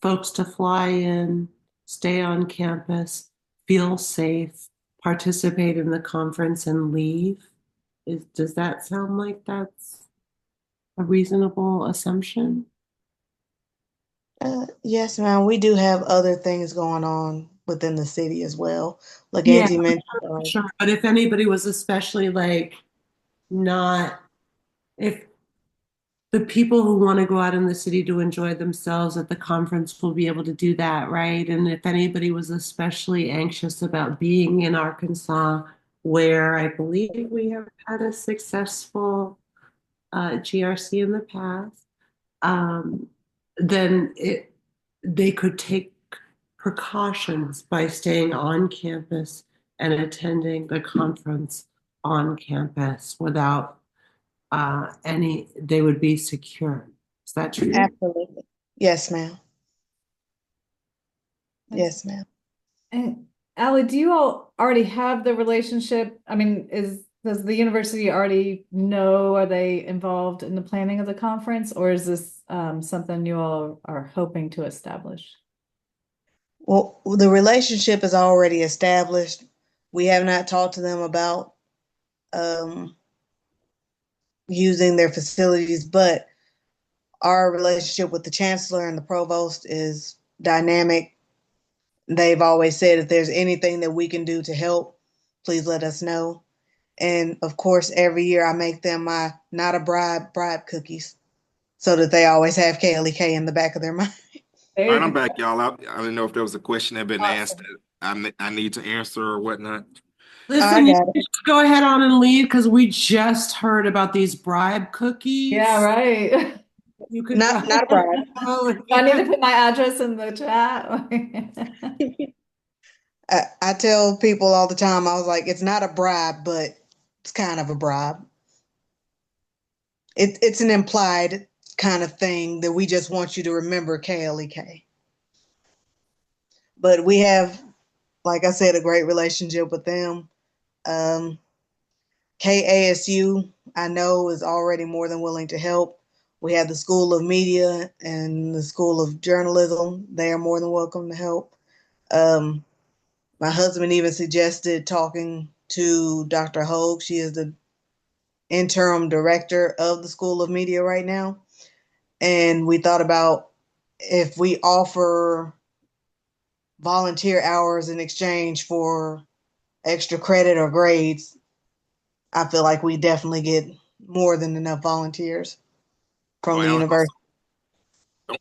folks to fly in, stay on campus, feel safe, participate in the conference and leave? Does that sound like that's a reasonable assumption? Yes, ma'am. We do have other things going on within the city as well. Like Yeah, Angie mentioned. sure. But if anybody was especially if the people who want to go out in the city to enjoy themselves at the conference will be able to do that, right? And if anybody was especially anxious about being in Arkansas, where I believe we have had a successful GRC in the past, then they could take precautions by staying on campus and attending the conference on campus without they would be secure. Is that true? Absolutely. Yes, ma'am. Yes, ma'am. And Allie, do you all already have the relationship? I mean, does the university already know, are they involved in the planning of the conference, or is this something you all are hoping to establish? Well, the relationship is already established. We have not talked to them about using their facilities, but Our relationship with the chancellor and the provost is dynamic. They've always said if there's anything that we can do to help, please let us know. And of course, every year I make them my not a bribe cookies so that they always have KLEK in the back of their mind. All right, I'm back, y'all. I didn't know if there was a question that had been asked Awesome. that I need to answer or whatnot. Listen, you should go ahead on and leave because we just heard about these bribe cookies. Yeah, right. You could not a bribe. Do I need to put my address in the chat? I tell people all the time, I was like, it's not a bribe, but it's kind of a bribe. It's an implied kind of thing that we just want you to remember KLEK. But we have, like I said, a great relationship with them. KASU, I know, is already more than willing to help. We have the School of Media and the School of Journalism. They are more than welcome to help. My husband even suggested talking to Dr. Hogue. She is the interim director of the School of Media right now. And we thought about if we offer volunteer hours in exchange for extra credit or grades, I feel like we definitely get more than enough volunteers from the university.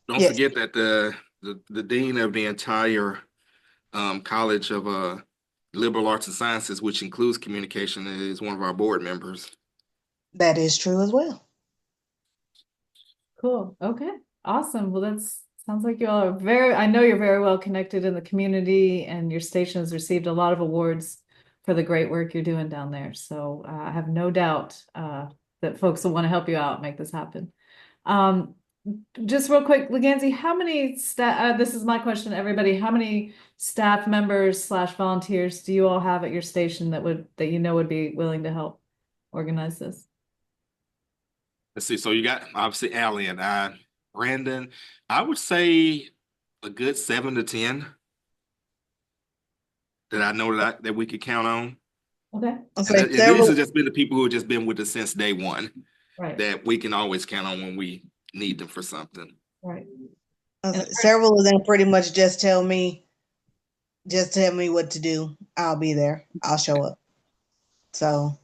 Don't forget that the dean of the entire College of Liberal Arts and Sciences, which includes communication, is one of our board members. That is true as well. Cool. Okay. Awesome. Well, that's sounds like you all are I know you're very well connected in the community, and your station has received a lot of awards for the great work you're doing down there. So I have no doubt that folks will want to help you out, make this happen. Just real quick, Leganzi, how many staff, this is my question to everybody, how many staff members / volunteers do you all have at your station that would be willing to help organize this? Let's see. So you got obviously Allie and I, Brandon. I would say a good 7 to 10 that I know that we could count on. Okay. And these have just been the people who have just been with us since day one. Right. That we can always count on when we need them for something. Right. Several of them pretty much just tell me what to do. I'll be there. I'll show up. So.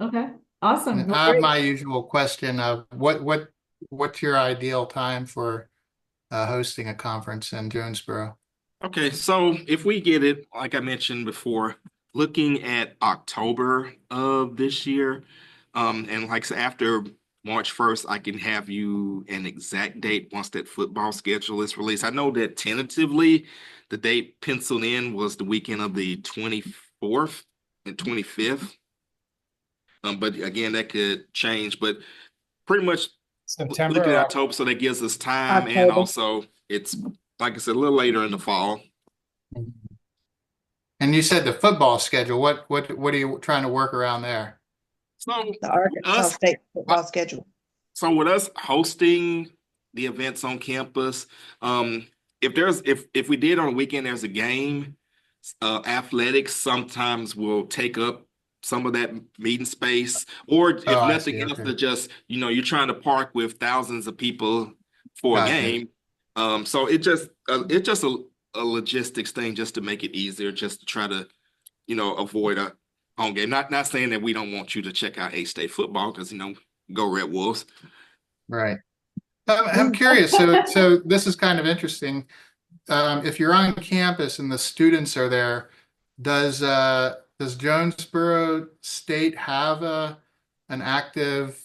Okay. Awesome. And I have my usual question of what's your ideal time for hosting a conference in Jonesboro? Okay, so if we get it, like I mentioned before, looking at October of this year, and like so after March 1st, I can have you an exact date once that football schedule is released. I know that tentatively the date penciled in was the weekend of the 24th and 25th. But again, that could change, but pretty much September looking or at October, so that gives us time. October. And also it's, like I said, a little later in the fall. And you said the football schedule. What are you trying to work around there? So the Arkansas State football schedule. So with us hosting the events on campus, if we did on a weekend, there's a game, athletics sometimes will take up some of that meeting space, or if nothing else, to just, you're trying to park with thousands of people for a game. So it's just a logistics thing, just to make it easier, just to try to, avoid a home game. Not saying that we don't want you to check out A-State football, because, go Red Wolves. Right. I'm curious. So this is kind of interesting. If you're on campus and the students are there, does Jonesboro State have an active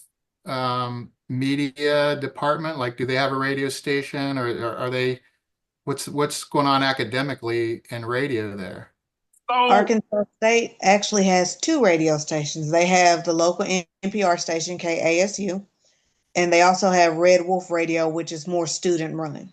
media department? Like, do they have a radio station, or are they? What's going on academically in radio there? Arkansas State actually has 2 radio stations. They have the local NPR station, KASU, and they also have Red Wolf Radio, which is more student run.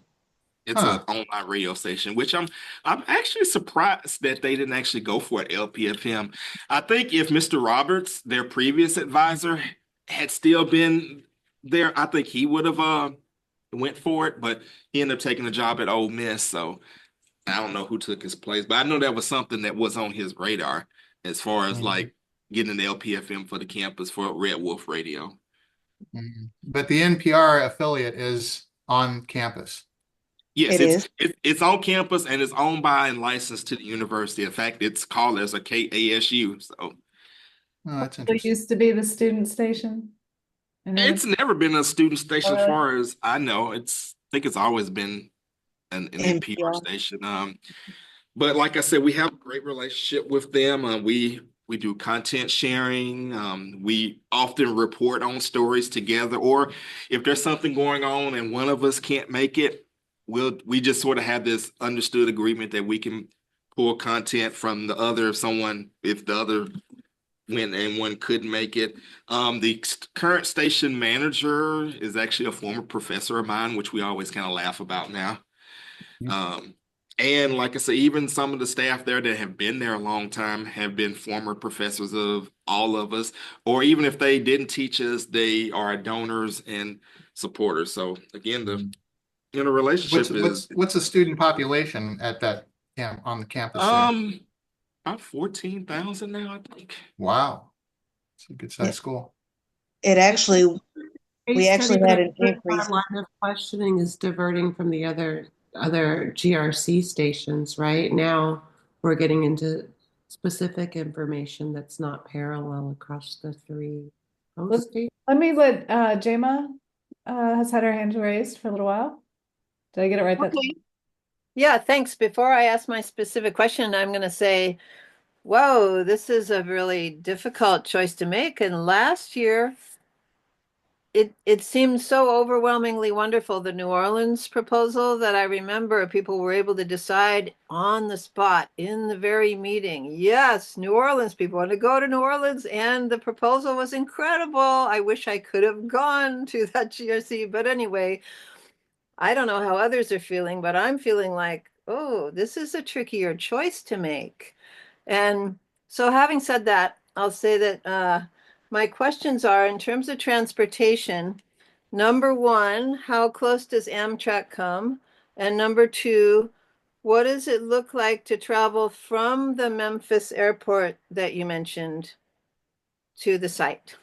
It's an online radio station, which I'm actually surprised that they didn't actually go for it, LPFM. I think if Mr. Roberts, their previous advisor, had still been there, I think he would have went for it, but he ended up taking a job at Ole Miss, so I don't know who took his place, but I know that was something that was on his radar as far as like getting an LPFM for the campus for Red Wolf Radio. But the NPR affiliate is on campus. Yes, It is. it's on campus and it's owned by and licensed to the university. In fact, it's called as a KASU. So Oh, that's It interesting. used to be the student station. And then it's never been a student Oh, station as really? far as I know. I think it's always been an NPR NPR. station. But like I said, we have a great relationship with them. We do content sharing. We often report on stories together, or if there's something going on and one of us can't make it, we just sort of have this understood agreement that we can pull content from the other if the other went and one couldn't make it. The current station manager is actually a former professor of mine, which we always kind of laugh about now. Um, and like I say, even some of the staff there that have been there a long time have been former professors of all of us, or even if they didn't teach us, they are donors and supporters. So again, the relationship is What's the student population at that camp on the campus there? About 14,000 now, I think. Wow, it's a good Yeah. sized school. It actually, we Case actually study, had but an our increase. line of questioning is diverting from the other GRC stations, right? Now we're getting into specific information that's not parallel across the three host stations. Let me let Jema has had her hand raised for a little while. Did I get it right that time? Yeah, thanks. Before I ask my specific question, I'm going to say, whoa, this is a really difficult choice to make. And last year, it seemed so overwhelmingly wonderful, the New Orleans proposal, that I remember people were able to decide on the spot in the very meeting. Yes, New Orleans, people want to go to New Orleans, and the proposal was incredible. I wish I could have gone to that GRC, but anyway, I don't know how others are feeling, but I'm feeling like, oh, this is a trickier choice to make. And so, having said that, I'll say that my questions are in terms of transportation. Number one, how close does Amtrak come? And number two, what does it look like to travel from the Memphis airport that you mentioned to the site?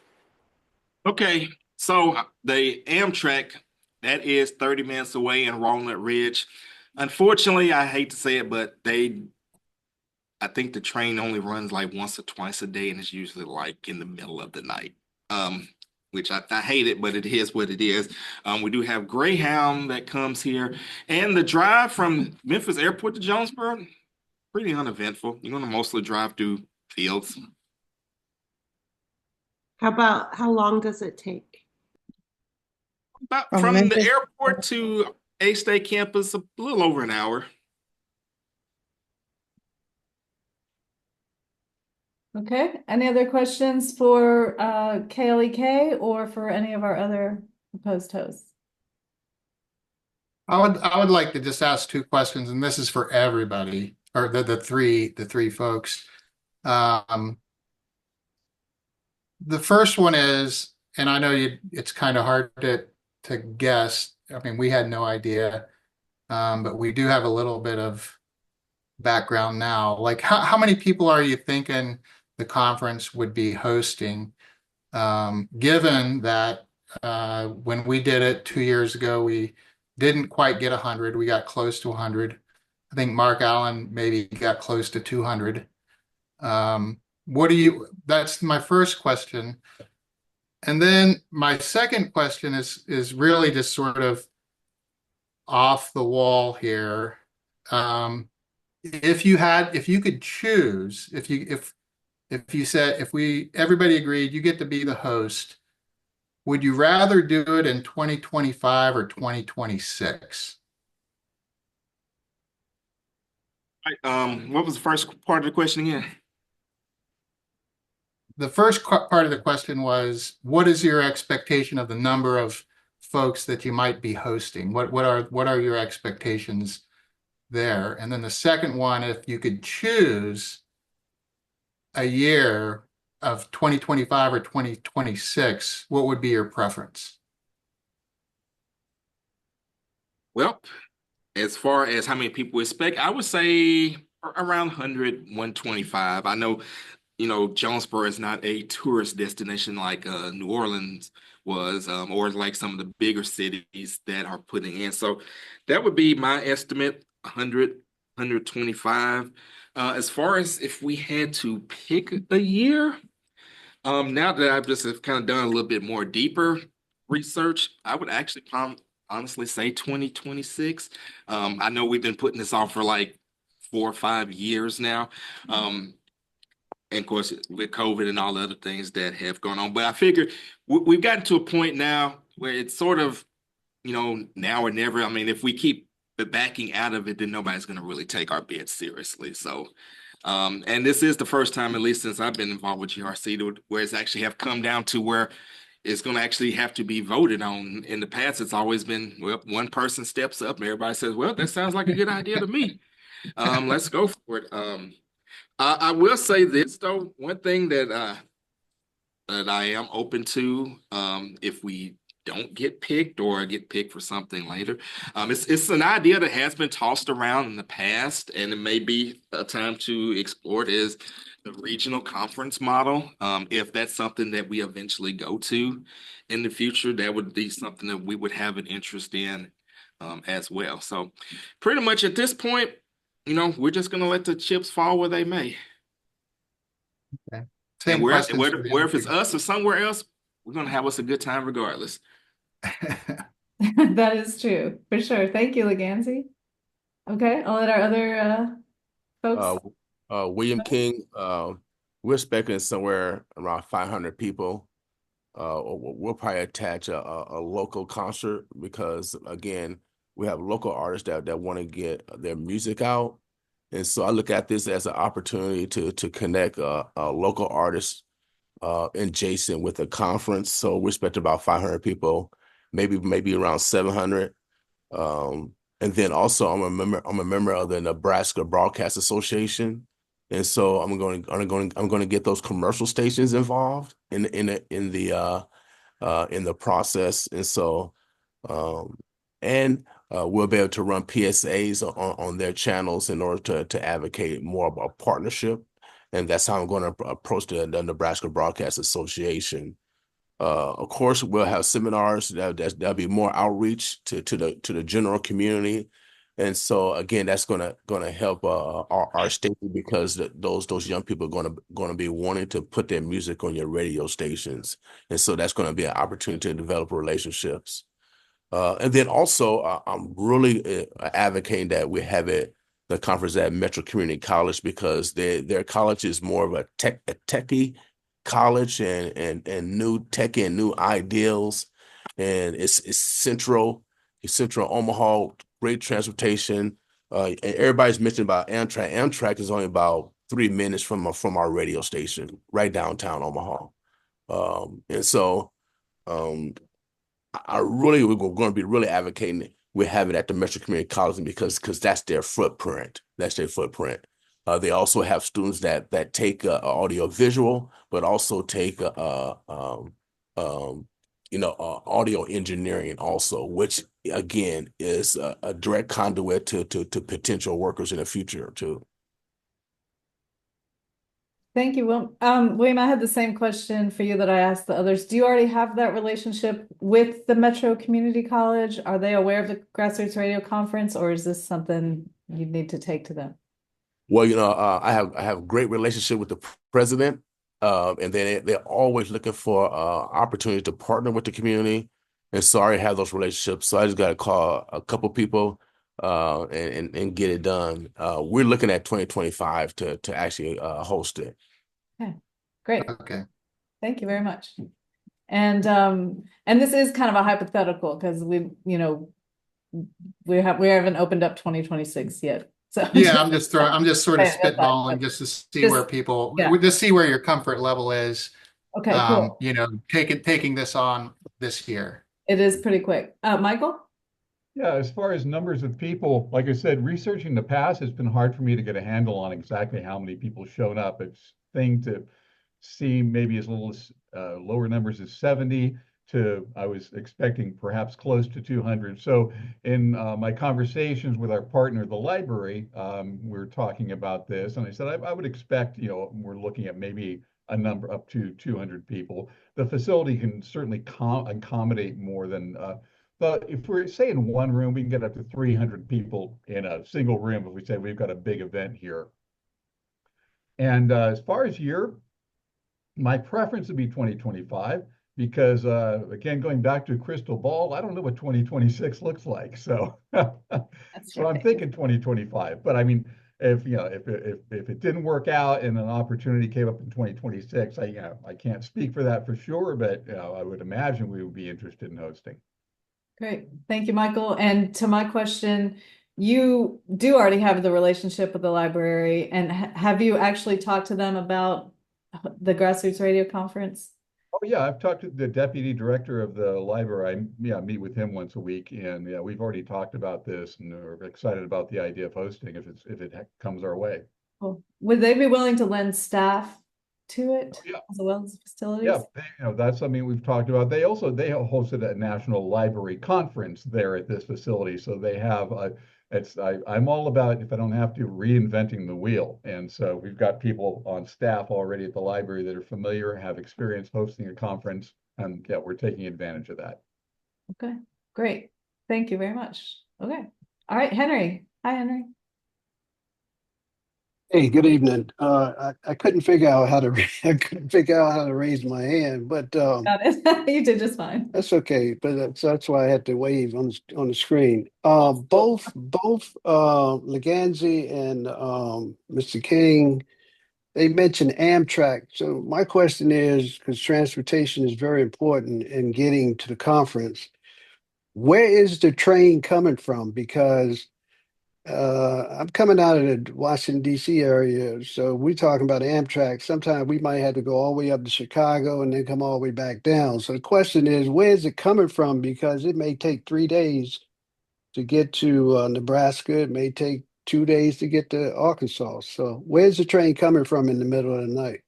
Okay, so the Amtrak, that is 30 minutes away in Walnut Ridge. Unfortunately, I hate to say it, but I think the train only runs like once or twice a day, and it's usually like in the middle of the night. Which I hate it, but it is what it is. We do have Greyhound that comes here, and the drive from Memphis Airport to Jonesboro, pretty uneventful. You're going to mostly drive through fields. How long does it take? About From from the Memphis. airport to A-State campus, a little over an hour. Okay, any other questions for KLEK or for any of our other proposed hosts? I would like to just ask two questions, and this is for everybody, or the three folks. The first one is, and I know it's kind of hard to guess. I mean, we had no idea, but we do have a little bit of background now. Like, how many people are you thinking the conference would be hosting? Given that when we did it 2 years ago, we didn't quite get 100. We got close to 100. I think Mark Allen maybe got close to 200. That's my first question. And then my second question is really just sort of off the wall here. If you could choose, if you said, everybody agreed you get to be the host, would you rather do it in 2025 or 2026? What was the first part of the question again? The first part of the question was, what is your expectation of the number of folks that you might be hosting? What are your expectations there? And then the second one, if you could choose a year of 2025 or 2026, what would be your preference? Well, as far as how many people expect, I would say around 100, 125. I know, Jonesboro is not a tourist destination like New Orleans, was, or like some of the bigger cities that are putting in. So that would be my estimate, 100, 125. As far as if we had to pick a year, now that I've just have kind of done a little bit more deeper research, I would actually honestly say 2026. I know we've been putting this off for like 4 or 5 years now. And of course, with COVID and all the other things that have gone on. But I figure we've gotten to a point now where it's sort of, now or never. I mean, if we keep the backing out of it, then nobody's going to really take our bid seriously. So, and this is the first time, at least since I've been involved with GRC, where it's actually have come down to where it's going to actually have to be voted on. In the past, it's always been, well, one person steps up and everybody says, well, that sounds like a good idea to me. Let's go for it. I will say this though, one thing that I am open to, if we don't get picked or get picked for something later, it's an idea that has been tossed around in the past, and it may be a time to explore it, is the regional conference model. If that's something that we eventually go to in the future, that would be something that we would have an interest in, as well. So pretty much at this point, we're just going to let the chips fall where they may. Okay. And Same questions for the where other if it's people. us or somewhere else, we're going to have us a good time regardless. That is true, for sure. Thank you, Leganzi. Okay, I'll let our other folks. William King, we're expecting somewhere around 500 people. We'll probably attach a local concert because, again, we have local artists that want to get their music out. And so I look at this as an opportunity to connect local artists adjacent with a conference. So we expect about 500 people, maybe around 700. And then also I'm a member of the Nebraska Broadcast Association. And so I'm going to get those commercial stations involved in the process. And so we'll be able to run PSAs on their channels in order to advocate more about partnership. And that's how I'm going to approach the Nebraska Broadcast Association. Of course, we'll have seminars that'll be more outreach to the general community. And so again, that's gonna help our state, because those young people are gonna be wanting to put their music on your radio stations, and so that's gonna be an opportunity to develop relationships. And then also, I'm really advocating that we have the conference at Metro Community College, because their college is more of a techie college and new tech and new ideals, and it's central Omaha, great transportation. And everybody's mentioned about Amtrak. Amtrak is only about 3 minutes from our radio station, right downtown Omaha. And so we're going to be really advocating we have it at the Metro Community College, because that's their footprint. That's their footprint. They also have students that take audio visual, but also take audio engineering also, which again is a direct conduit to potential workers in the future too. Thank you, William. I had the same question for you that I asked the others. Do you already have that relationship with the Metro Community College? Are they aware of the Grassroots Radio Conference, or is this something you need to take to them? Well, I have a great relationship with the president, and they're always looking for opportunities to partner with the community. And so I already have those relationships. So I just got to call a couple people and get it done. We're looking at 2025 to actually host it. Okay, great. Okay. Thank you very much. And this is kind of a hypothetical, because we haven't opened up 2026 yet. So Yeah, I'm just sort of spitballing just to see where to see where your comfort level is. Okay, cool. Taking this on this year. It is pretty quick. Michael? Yeah, as far as numbers of people, like I said, researching the past, it's been hard for me to get a handle on exactly how many people showed up. It's thing to see maybe as little as lower numbers as 70 to I was expecting perhaps close to 200. So in my conversations with our partner, the library, we're talking about this, and I said I would expect, we're looking at maybe a number up to 200 people. The facility can certainly accommodate more than, but if we're say in one room, we can get up to 300 people in a single room if we say we've got a big event here. And as far as year, my preference would be 2025 because, again, going back to crystal ball, I don't know what 2026 looks like. So, so I'm thinking 2025. But I mean, if it didn't work out and an opportunity came up in 2026, I can't speak for that for sure, but I would imagine we would be interested in hosting. Great. Thank you, Michael. And to my question, you do already have the relationship with the library, and have you actually talked to them about the Grassroots Radio Conference? Oh yeah, I've talked to the deputy director of the library. I meet with him once a week, and yeah, we've already talked about this, and we're excited about the idea of hosting if it comes our way. Cool. Would they be willing to lend staff to it as well as facilities? Yeah, that's something we've talked about. They hosted a national library conference there at this facility, so they have I'm all about, if I don't have to, reinventing the wheel. And so we've got people on staff already at the library that are familiar, have experience hosting a conference, and yeah, we're taking advantage of that. Okay, great. Thank you very much. Okay. All right, Henry. Hi, Henry. Hey, good evening. I couldn't figure out how to raise my hand, but Got it. You did just fine. that's okay. But that's why I had to wave on the screen. Both Leganzi and Mr. King, they mentioned Amtrak. So my question is, because transportation is very important in getting to the conference, where is the train coming from? Because I'm coming out of the Washington, D.C. area, so we're talking about Amtrak. Sometimes we might have to go all the way up to Chicago and then come all the way back down. So the question is, where is it coming from? Because it may take 3 days to get to Nebraska. It may take 2 days to get to Arkansas. So where's the train coming from in the middle of the night?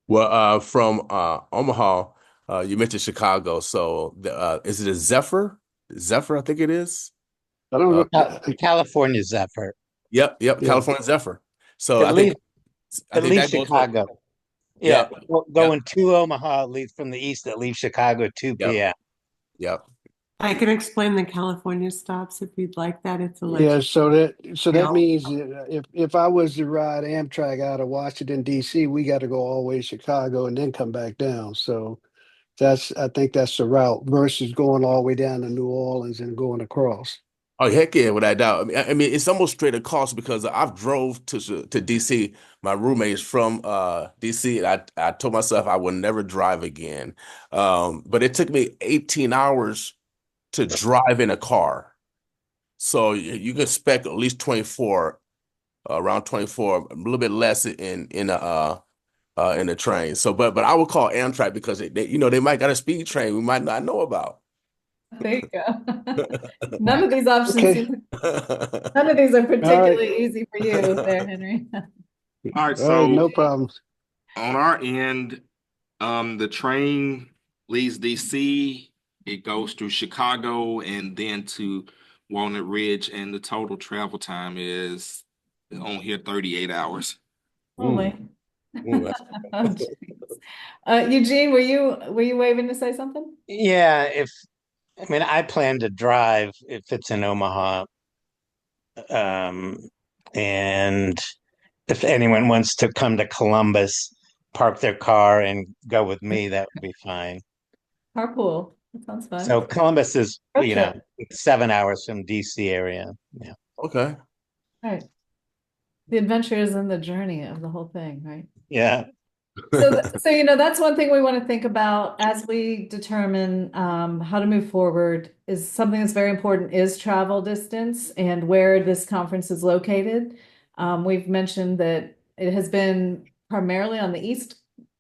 Well, from Omaha, you mentioned Chicago. So is it a Zephyr? Zephyr, I think it is. I don't know. California Zephyr. Yep, Yeah. California Zephyr. So It I leaves, think it leaves that goes Chicago. with, Yeah, Yep. going to Omaha, it leaves from the east, it leaves Chicago at 2 p.m. Yep. I can explain the California stops if you'd like that. It's a Yeah, so that Yeah. means that if I was to ride Amtrak out of Washington, D.C., we got to go all the way to Chicago and then come back down. So I think that's the route versus going all the way down to New Orleans and going across. Oh heck yeah, without doubt. I mean, it's almost straight across because I've drove to DC. My roommate is from DC, and I told myself I would never drive again. But it took me 18 hours to drive in a car. So you can expect at least 24, around 24, a little bit less in the train. So, but I would call Amtrak because they might got a speed train we might not know about. There you go. None of these options Okay. none of these are particularly right. easy for you there, Henry. All right, All right, so no problems. on our end, the train leaves DC, it goes through Chicago and then to Walnut Ridge, and the total travel time is on here 38 hours. Holy. Ooh, that's Oh, geez. Eugene, were you waving to say something? Yeah, I plan to drive if it's in Omaha. And if anyone wants to come to Columbus, park their car and go with me, that would be fine. Carpool. That sounds fun. So Columbus is, Road trip. 7 hours from DC area. Yeah. okay. Right. The adventure is in the journey of the whole thing, right? Yeah. So that's one thing we want to think about as we determine how to move forward. Is something that's very important is travel distance and where this conference is located. We've mentioned that it has been primarily on the East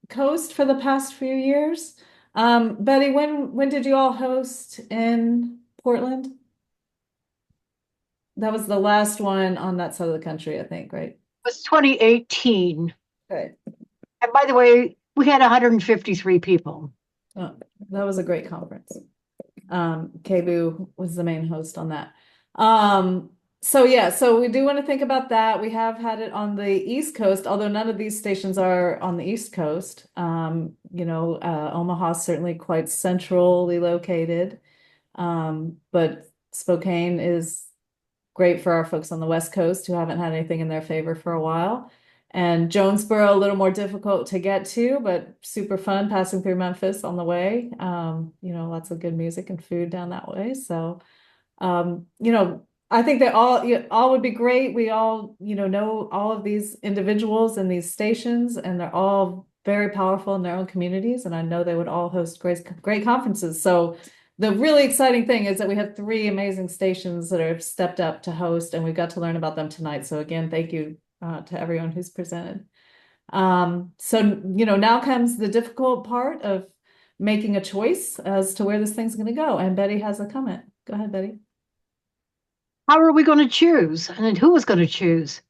Coast for the past few years. Betty, when did you all host in Portland? That was the last one on that side of the country, I think, right? It was 2018. Good. And by the way, we had 153 people. Oh, that was a great conference. KBOO was the main host on that. So yeah, so we do want to think about that. We have had it on the East Coast, although none of these stations are on the East Coast. Omaha's certainly quite centrally located. But Spokane is great for our folks on the West Coast who haven't had anything in their favor for a while. And Jonesboro, a little more difficult to get to, but super fun passing through Memphis on the way. Lots of good music and food down that way. So, I think they all would be great. We all, know all of these individuals and these stations, and they're all very powerful in their own communities. And I know they would all host great conferences. So the really exciting thing is that we have three amazing stations that have stepped up to host, and we've got to learn about them tonight. So again, thank you to everyone who's presented. Now comes the difficult part of making a choice as to where this thing's going to go. And Betty has a comment. Go ahead, Betty. How are we going to choose? And who is going to choose?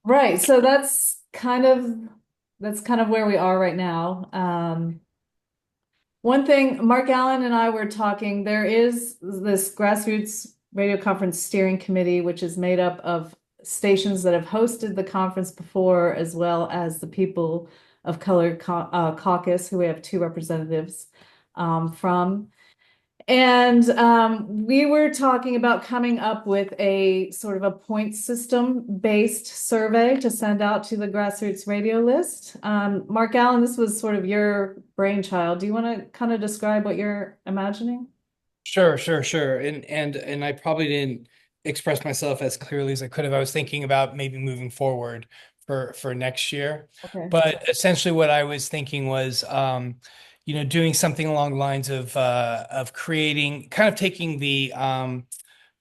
Right. So that's kind of where we are right now. One thing, Mark Allen and I were talking, there is this grassroots radio conference steering committee, which is made up of stations that have hosted the conference before, as well as the People of Color Caucus, who we have two representatives from. And we were talking about coming up with a sort of a point system based survey to send out to the grassroots radio list. Mark Allen, this was sort of your brainchild. Do you want to kind of describe what you're imagining? Sure. And I probably didn't express myself as clearly as I could have. I was thinking about maybe moving forward for next year. Okay. But essentially what I was thinking was doing something along the lines of creating, kind of taking the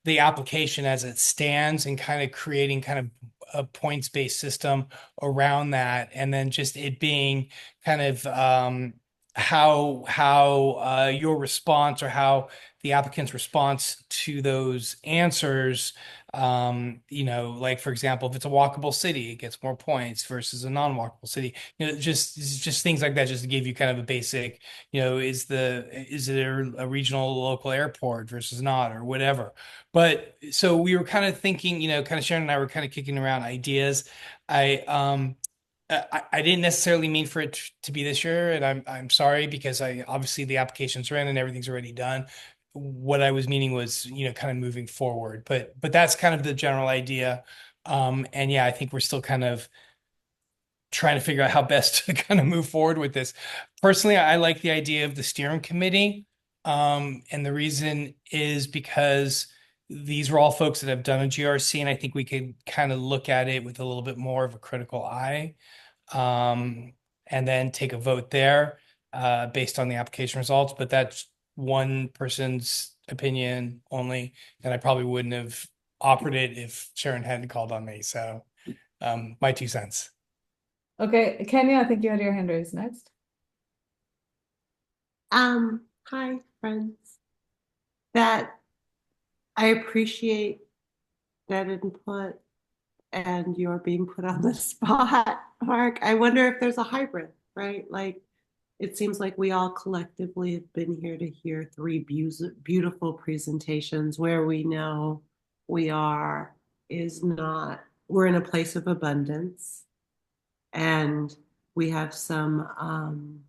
application as it stands and kind of creating kind of a points-based system around that, and then just it being kind of how your response, or how the applicant's response to those answers, like for example, if it's a walkable city, it gets more points versus a non-walkable city. Just things like that, just to give you kind of a basic, is it a regional local airport versus not, or whatever. But so we were kind of thinking, kind of Sharon and I were kind of kicking around ideas. I didn't necessarily mean for it to be this year, and I'm sorry, because obviously the applications are in and everything's already done. What I was meaning was, kind of moving forward, but that's kind of the general idea. And yeah, I think we're still kind of trying to figure out how best to kind of move forward with this. Personally, I like the idea of the steering committee. And the reason is because these are all folks that have done a GRC, and I think we could kind of look at it with a little bit more of a critical eye, and then take a vote there based on the application results. But that's one person's opinion only, and I probably wouldn't have offered it if Sharon hadn't called on me. So my 2 cents. Okay, Kenya, I think you had your hand raised next. Hi, friends. That I appreciate that input, and you're being put on the spot, Mark. I wonder if there's a hybrid, right? Like, it seems like we all collectively have been here to hear 3 beautiful presentations. Where we know we are is not, we're in a place of abundance, and we have some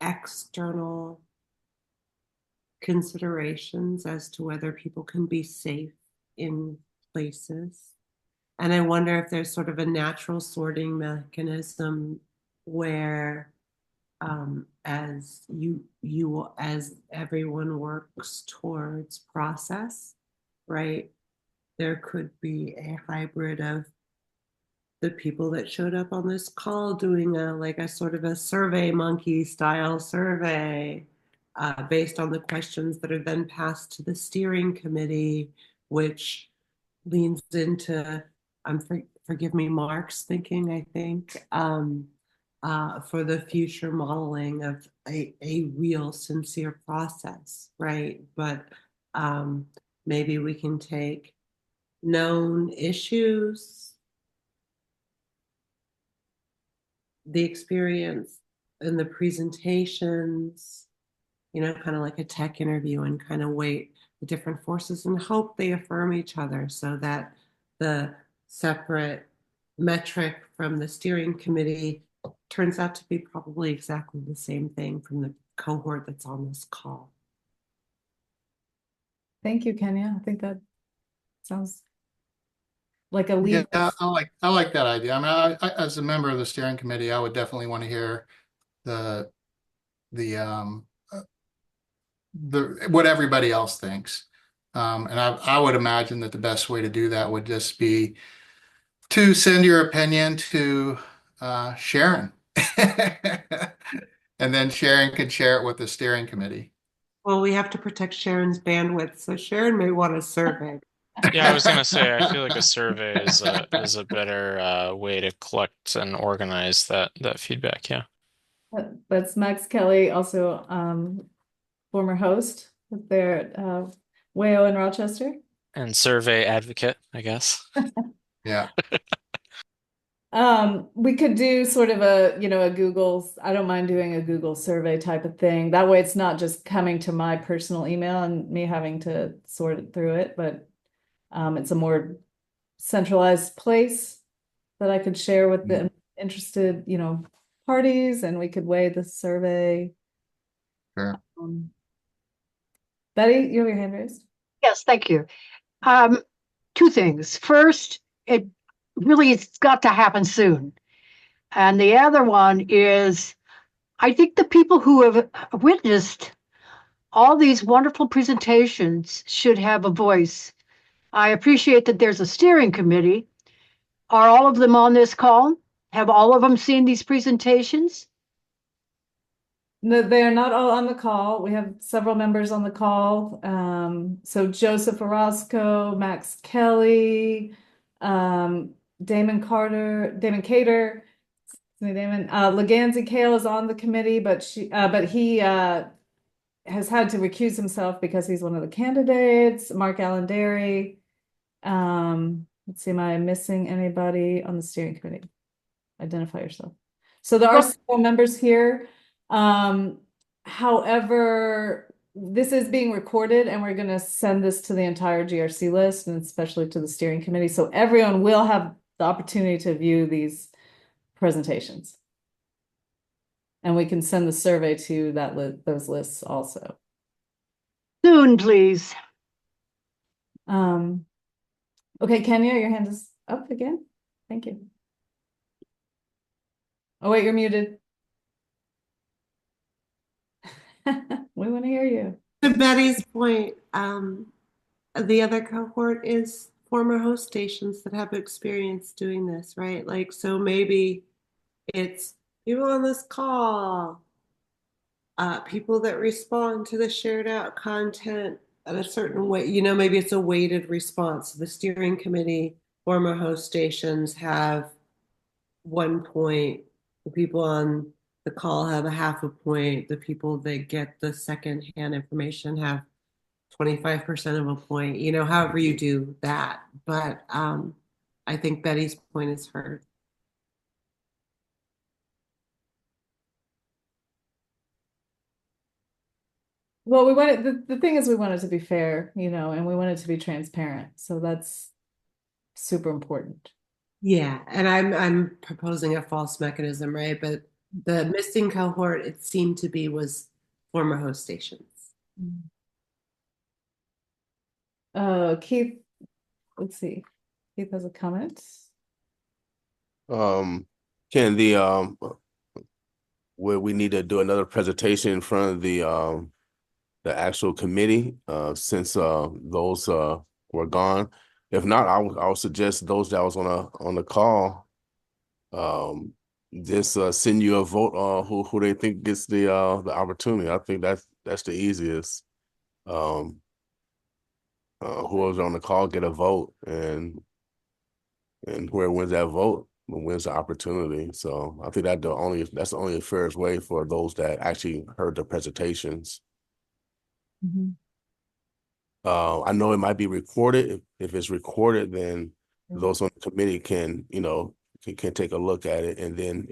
external considerations as to whether people can be safe in places. And I wonder if there's sort of a natural sorting mechanism where as everyone works towards process, right, there could be a hybrid of the people that showed up on this call doing a sort of a survey monkey style survey based on the questions that are then passed to the steering committee, which leans into, forgive me, Mark's thinking, I think, for the future modeling of a real sincere process, right? But maybe we can take known issues, the experience and the presentations, kind of like a tech interview, and kind of weight the different forces and hope they affirm each other so that the separate metric from the steering committee turns out to be probably exactly the same thing from the cohort that's on this call. Thank you, Kenya. I think that sounds like a lead. Yeah, I like that idea. I mean, as a member of the steering committee, I would definitely want to hear the what everybody else thinks. And I would imagine that the best way to do that would just be to send your opinion to Sharon. And then Sharon could share it with the steering committee. Well, we have to protect Sharon's bandwidth, so Sharon may want a survey. Yeah, I was gonna say, I feel like a survey is a better way to collect and organize that feedback. Yeah. That's Max Kelly, also former host there at WAO in Rochester. And survey advocate, I guess. Yeah. We could do sort of a Google, I don't mind doing a Google survey type of thing. That way it's not just coming to my personal email and me having to sort it through it, but it's a more centralized place that I could share with the interested, parties, and we could weigh the survey. Sure. Betty, you have your hand raised. Yes, thank you. Two things. First, it's got to happen soon. And the other one is, I think the people who have witnessed all these wonderful presentations should have a voice. I appreciate that there's a steering committee. Are all of them on this call? Have all of them seen these presentations? No, they are not all on the call. We have several members on the call. So Joseph Orozco, Max Kelly, Damon Cater, Leganzi Kale is on the committee, but he has had to recuse himself because he's one of the candidates. Mark Allen Derry. Let's see, am I missing anybody on the steering committee? Identify yourself. So there are several members here. However, this is being recorded and we're going to send this to the entire GRC list and especially to the steering committee. So everyone will have the opportunity to view these presentations. And we can send the survey to those lists also. Soon, please. Okay, Kenya, your hand is up again. Thank you. Oh, wait, you're muted. We want to hear you. To Betty's point, the other cohort is former host stations that have experience doing this, right? Like, so maybe it's people on this call, people that respond to the shared out content in a certain way, maybe it's a weighted response. The steering committee, former host stations have 1 point. The people on the call have a half a point. The people that get the secondhand information have 25% of a point, however you do that. But I think Betty's point is heard. Well, we wanted the thing is we want it to be fair, and we want it to be transparent. So that's super important. Yeah, and I'm proposing a false mechanism, right? But the missing cohort, it seemed to be, was former host stations. Keith, let's see. Keith has a comment. Can where we need to do another presentation in front of the actual committee since those were gone. If not, I would suggest those that was on the call just send you a vote on who they think gets the opportunity. I think that's the easiest. Whoever's on the call get a vote, and whoever wins that vote wins the opportunity. So I think that's the only fairest way for those that actually heard the presentations. Mm-hmm. I know it might be recorded. If it's recorded, then those on the committee can take a look at it and then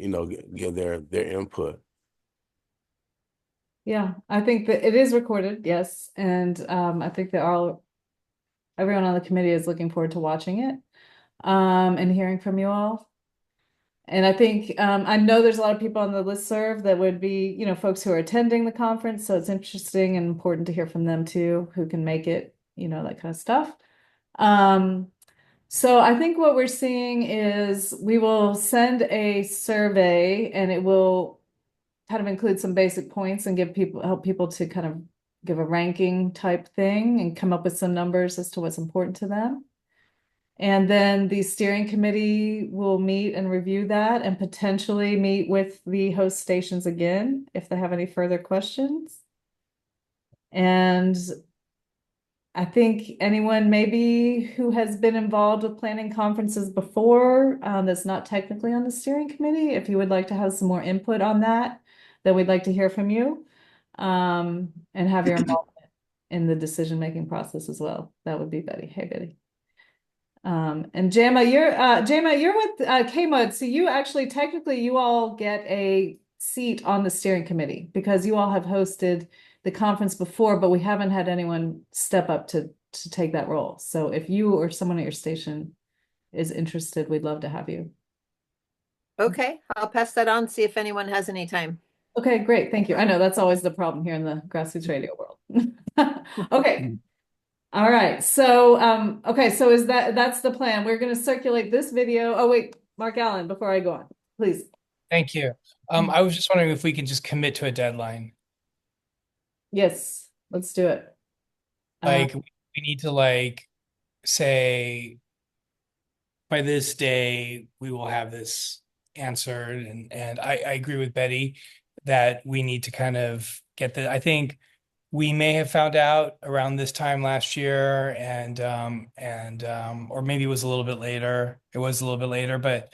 give their input. Yeah, I think that it is recorded, yes, and I think that everyone on the committee is looking forward to watching it and hearing from you all. And I think I know there's a lot of people on the listserv that would be, folks who are attending the conference, so it's interesting and important to hear from them too, who can make it, that kind of stuff. So I think what we're seeing is we will send a survey and it will kind of include some basic points and help people to kind of give a ranking type thing and come up with some numbers as to what's important to them. And then the steering committee will meet and review that and potentially meet with the host stations again if they have any further questions. And I think anyone maybe who has been involved with planning conferences before that's not technically on the steering committee, if you would like to have some more input on that, then we'd like to hear from you and have your involvement in the decision-making process as well. That would be Betty. Hey, Betty. And Jama, you're with KMUD, so you actually technically you all get a seat on the steering committee because you all have hosted the conference before, but we haven't had anyone step up to take that role. So if you or someone at your station is interested, we'd love to have you. Okay, I'll pass that on, see if anyone has any time. Okay, great. Thank you. I know that's always the problem here in the grassroots radio world. Okay. All right. So, okay. So that's the plan. We're going to circulate this video. Oh, wait, Mark Allen, before I go on, please. Thank you. I was just wondering if we can just commit to a deadline. Yes, let's do it. Like we need to say by this day we will have this answered, and I agree with Betty that we need to kind of get I think we may have found out around this time last year or maybe it was a little bit later. It was a little bit later, but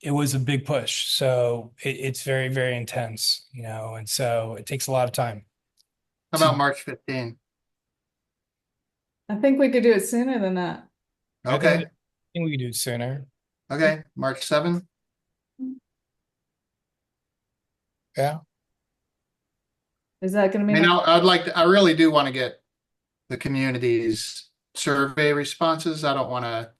it was a big push. So it's very, very intense, and so it takes a lot of time. How about March 15? I think we could do it sooner than that. Okay. I think we could do it sooner. Okay. March 7? Yeah. Is that going to I mean? mean, I really do want to get the community's survey responses. I don't want to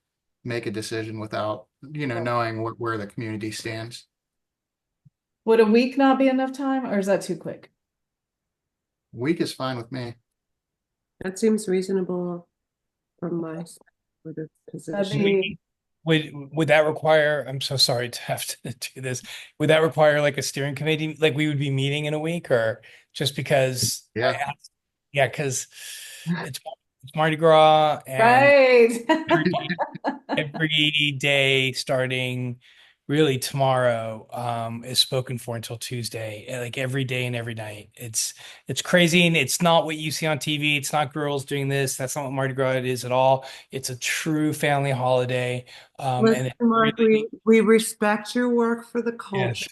make a decision without, knowing where the community stands. Would a week not be enough time, or is that too quick? Week is fine with me. That seems reasonable from my sort of position. Would that require, I'm so sorry to have to do this. Would that require like a steering committee? Like we would be meeting in a week, or just because? Yeah. Because it's Mardi Gras and Right. every day starting really tomorrow is spoken for until Tuesday, like every day and every night. It's crazy, and it's not what you see on TV. It's not girls doing this. That's not what Mardi Gras is at all. It's a true family holiday. Listen, Mark, we respect your work for the culture.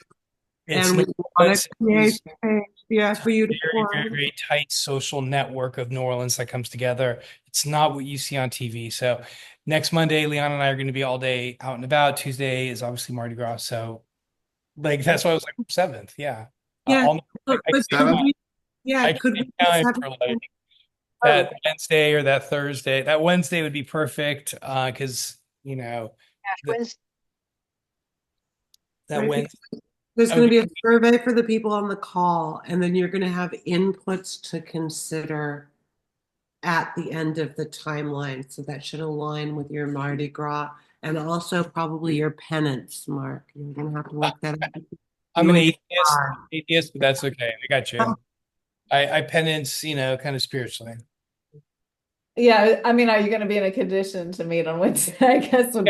Yes. And we want to create space, for you to very, very tight social network of New Orleans that comes together. It's not what you see on TV. So next Monday, Leon and I are going to be all day out and about. Tuesday is obviously Mardi Gras. So that's why I was like 7th. Yeah. Yeah. Could be time for that Wednesday or that Thursday. That Wednesday would be perfect because, that Wednesday. There's going to be a survey for the people on the call, and then you're going to have inputs to consider at the end of the timeline. So that should align with your Mardi Gras and also probably your penance, Mark. You're going to have to work that out. I'm an atheist, but that's okay. I got you. I penance, kind of spiritually. Yeah, I mean, are you going to be in a condition to meet on Wednesday? I guess. No,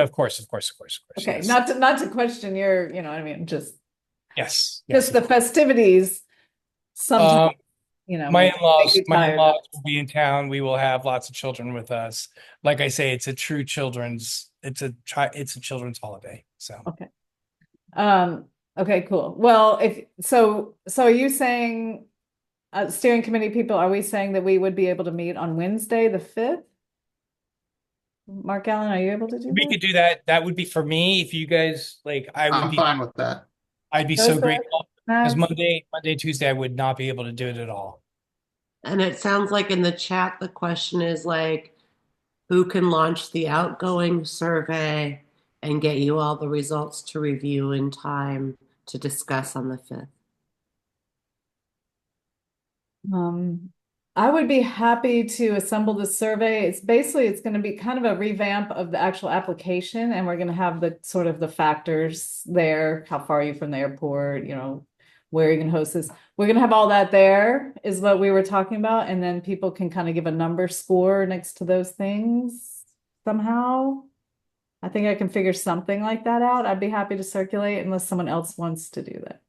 of course. Okay, Yes. not to question your, what I mean, just yes, the festivities. Sometimes, my in-laws will be in town. We will have lots of children with us. Like I say, it's a true children's. It's a children's holiday. So okay. Okay, cool. Well, so are you saying? Steering committee people, are we saying that we would be able to meet on Wednesday, the 5th? Mark Allen, are you able to do that? We could do that. That would be for me. If you guys I'm fine with that. I'd be so grateful. Because Monday, Tuesday, I would not be able to do it at all. And it sounds like in the chat, the question is like, who can launch the outgoing survey and get you all the results to review in time to discuss on the 5th? I would be happy to assemble the survey. It's going to be kind of a revamp of the actual application, and we're going to have the sort of the factors there. How far are you from the airport? Where you can host this. We're going to have all that there is what we were talking about. And then people can kind of give a number score next to those things somehow. I think I can figure something like that out. I'd be happy to circulate unless someone else wants to do that.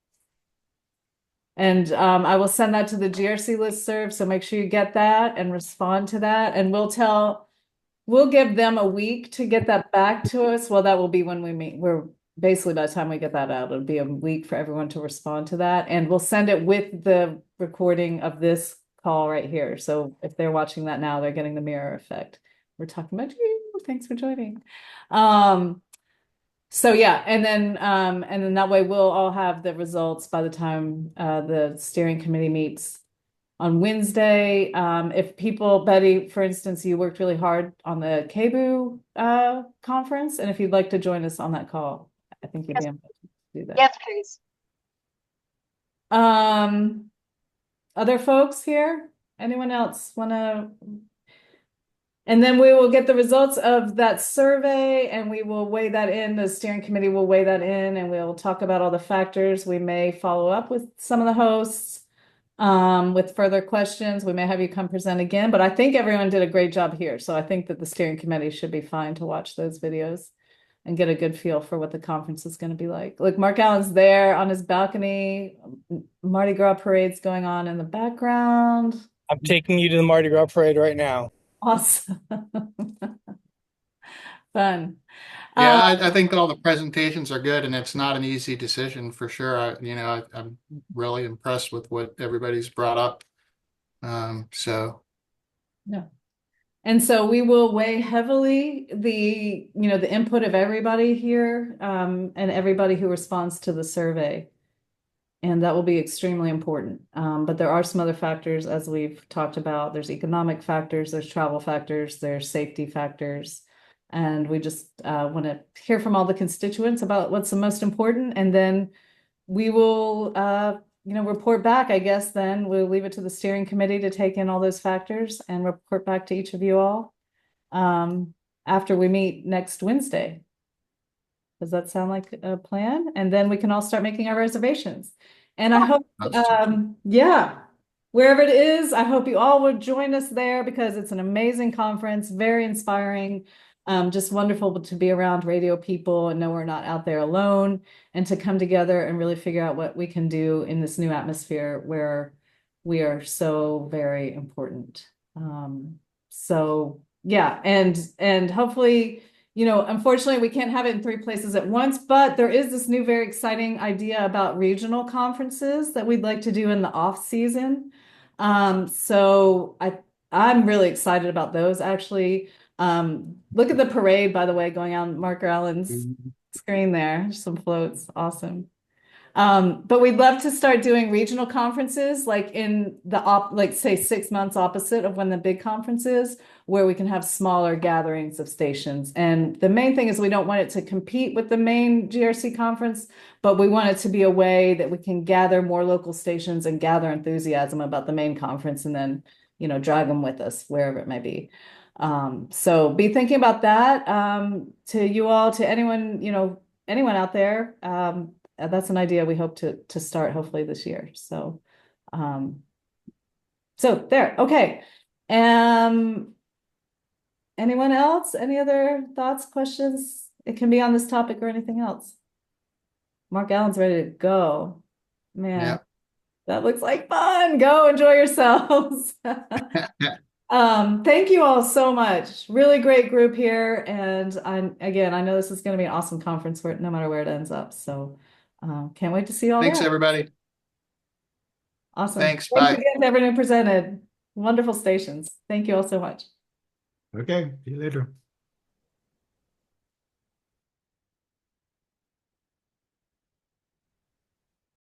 And I will send that to the GRC listserv. So make sure you get that and respond to that. And we'll give them a week to get that back to us. Well, that will be when we meet. We're basically, by the time we get that out, it'll be a week for everyone to respond to that. And we'll send it with the recording of this call right here. So if they're watching that now, they're getting the mirror effect. We're talking about you. Thanks for joining. So yeah, and then that way we'll all have the results by the time the steering committee meets on Wednesday. If people, Betty, for instance, you worked really hard on the KBOO conference, and if you'd like to join us on that call, I think you'd be able to do that. Yes, please. Other folks here? Anyone else want to? And then we will get the results of that survey and we will weigh that in. The steering committee will weigh that in and we'll talk about all the factors. We may follow up with some of the hosts with further questions. We may have you come present again, but I think everyone did a great job here. So I think that the steering committee should be fine to watch those videos and get a good feel for what the conference is going to be like. Look, Mark Allen's there on his balcony. Mardi Gras parade's going on in the background. I'm taking you to the Mardi Gras parade right now. Awesome. Fun. Yeah, I think that all the presentations are good, and it's not an easy decision for sure. I'm really impressed with what everybody's brought up. So yeah. And so we will weigh heavily the input of everybody here, and everybody who responds to the survey. And that will be extremely important. But there are some other factors, as we've talked about. There's economic factors, there's travel factors, there's safety factors. And we just want to hear from all the constituents about what's the most important. And then we will, report back, I guess, then we'll leave it to the steering committee to take in all those factors and report back to each of you all after we meet next Wednesday. Does that sound like a plan? And then we can all start making our reservations. And I hope, wherever it is, I hope you all would join us there because it's an amazing conference, very inspiring, just wonderful to be around radio people and know we're not out there alone and to come together and really figure out what we can do in this new atmosphere where we are so very important. So yeah, and hopefully, unfortunately, we can't have it in 3 places at once, but there is this new, very exciting idea about regional conferences that we'd like to do in the off season. So I'm really excited about those, actually. Look at the parade, by the way, going on Mark Allen's screen there. Some floats. Awesome. But we'd love to start doing regional conferences like in the say 6 months opposite of when the big conference is, where we can have smaller gatherings of stations. And the main thing is we don't want it to compete with the main GRC conference, but we want it to be a way that we can gather more local stations and gather enthusiasm about the main conference and then, drag them with us wherever it may be. So be thinking about that. To you all, to anyone, anyone out there, that's an idea we hope to start hopefully this year. So there. Okay. Anyone else? Any other thoughts, questions? It can be on this topic or anything else. Mark Allen's ready to go. Man, that looks like fun. Go enjoy yourselves. Thank you all so much. Really great group here. And I know this is going to be an awesome conference no matter where it ends up. So can't wait to see you all thanks, there. everybody. Awesome. Thanks. Bye. Again to everyone who presented. Wonderful stations. Thank you all so much. Okay, see you later.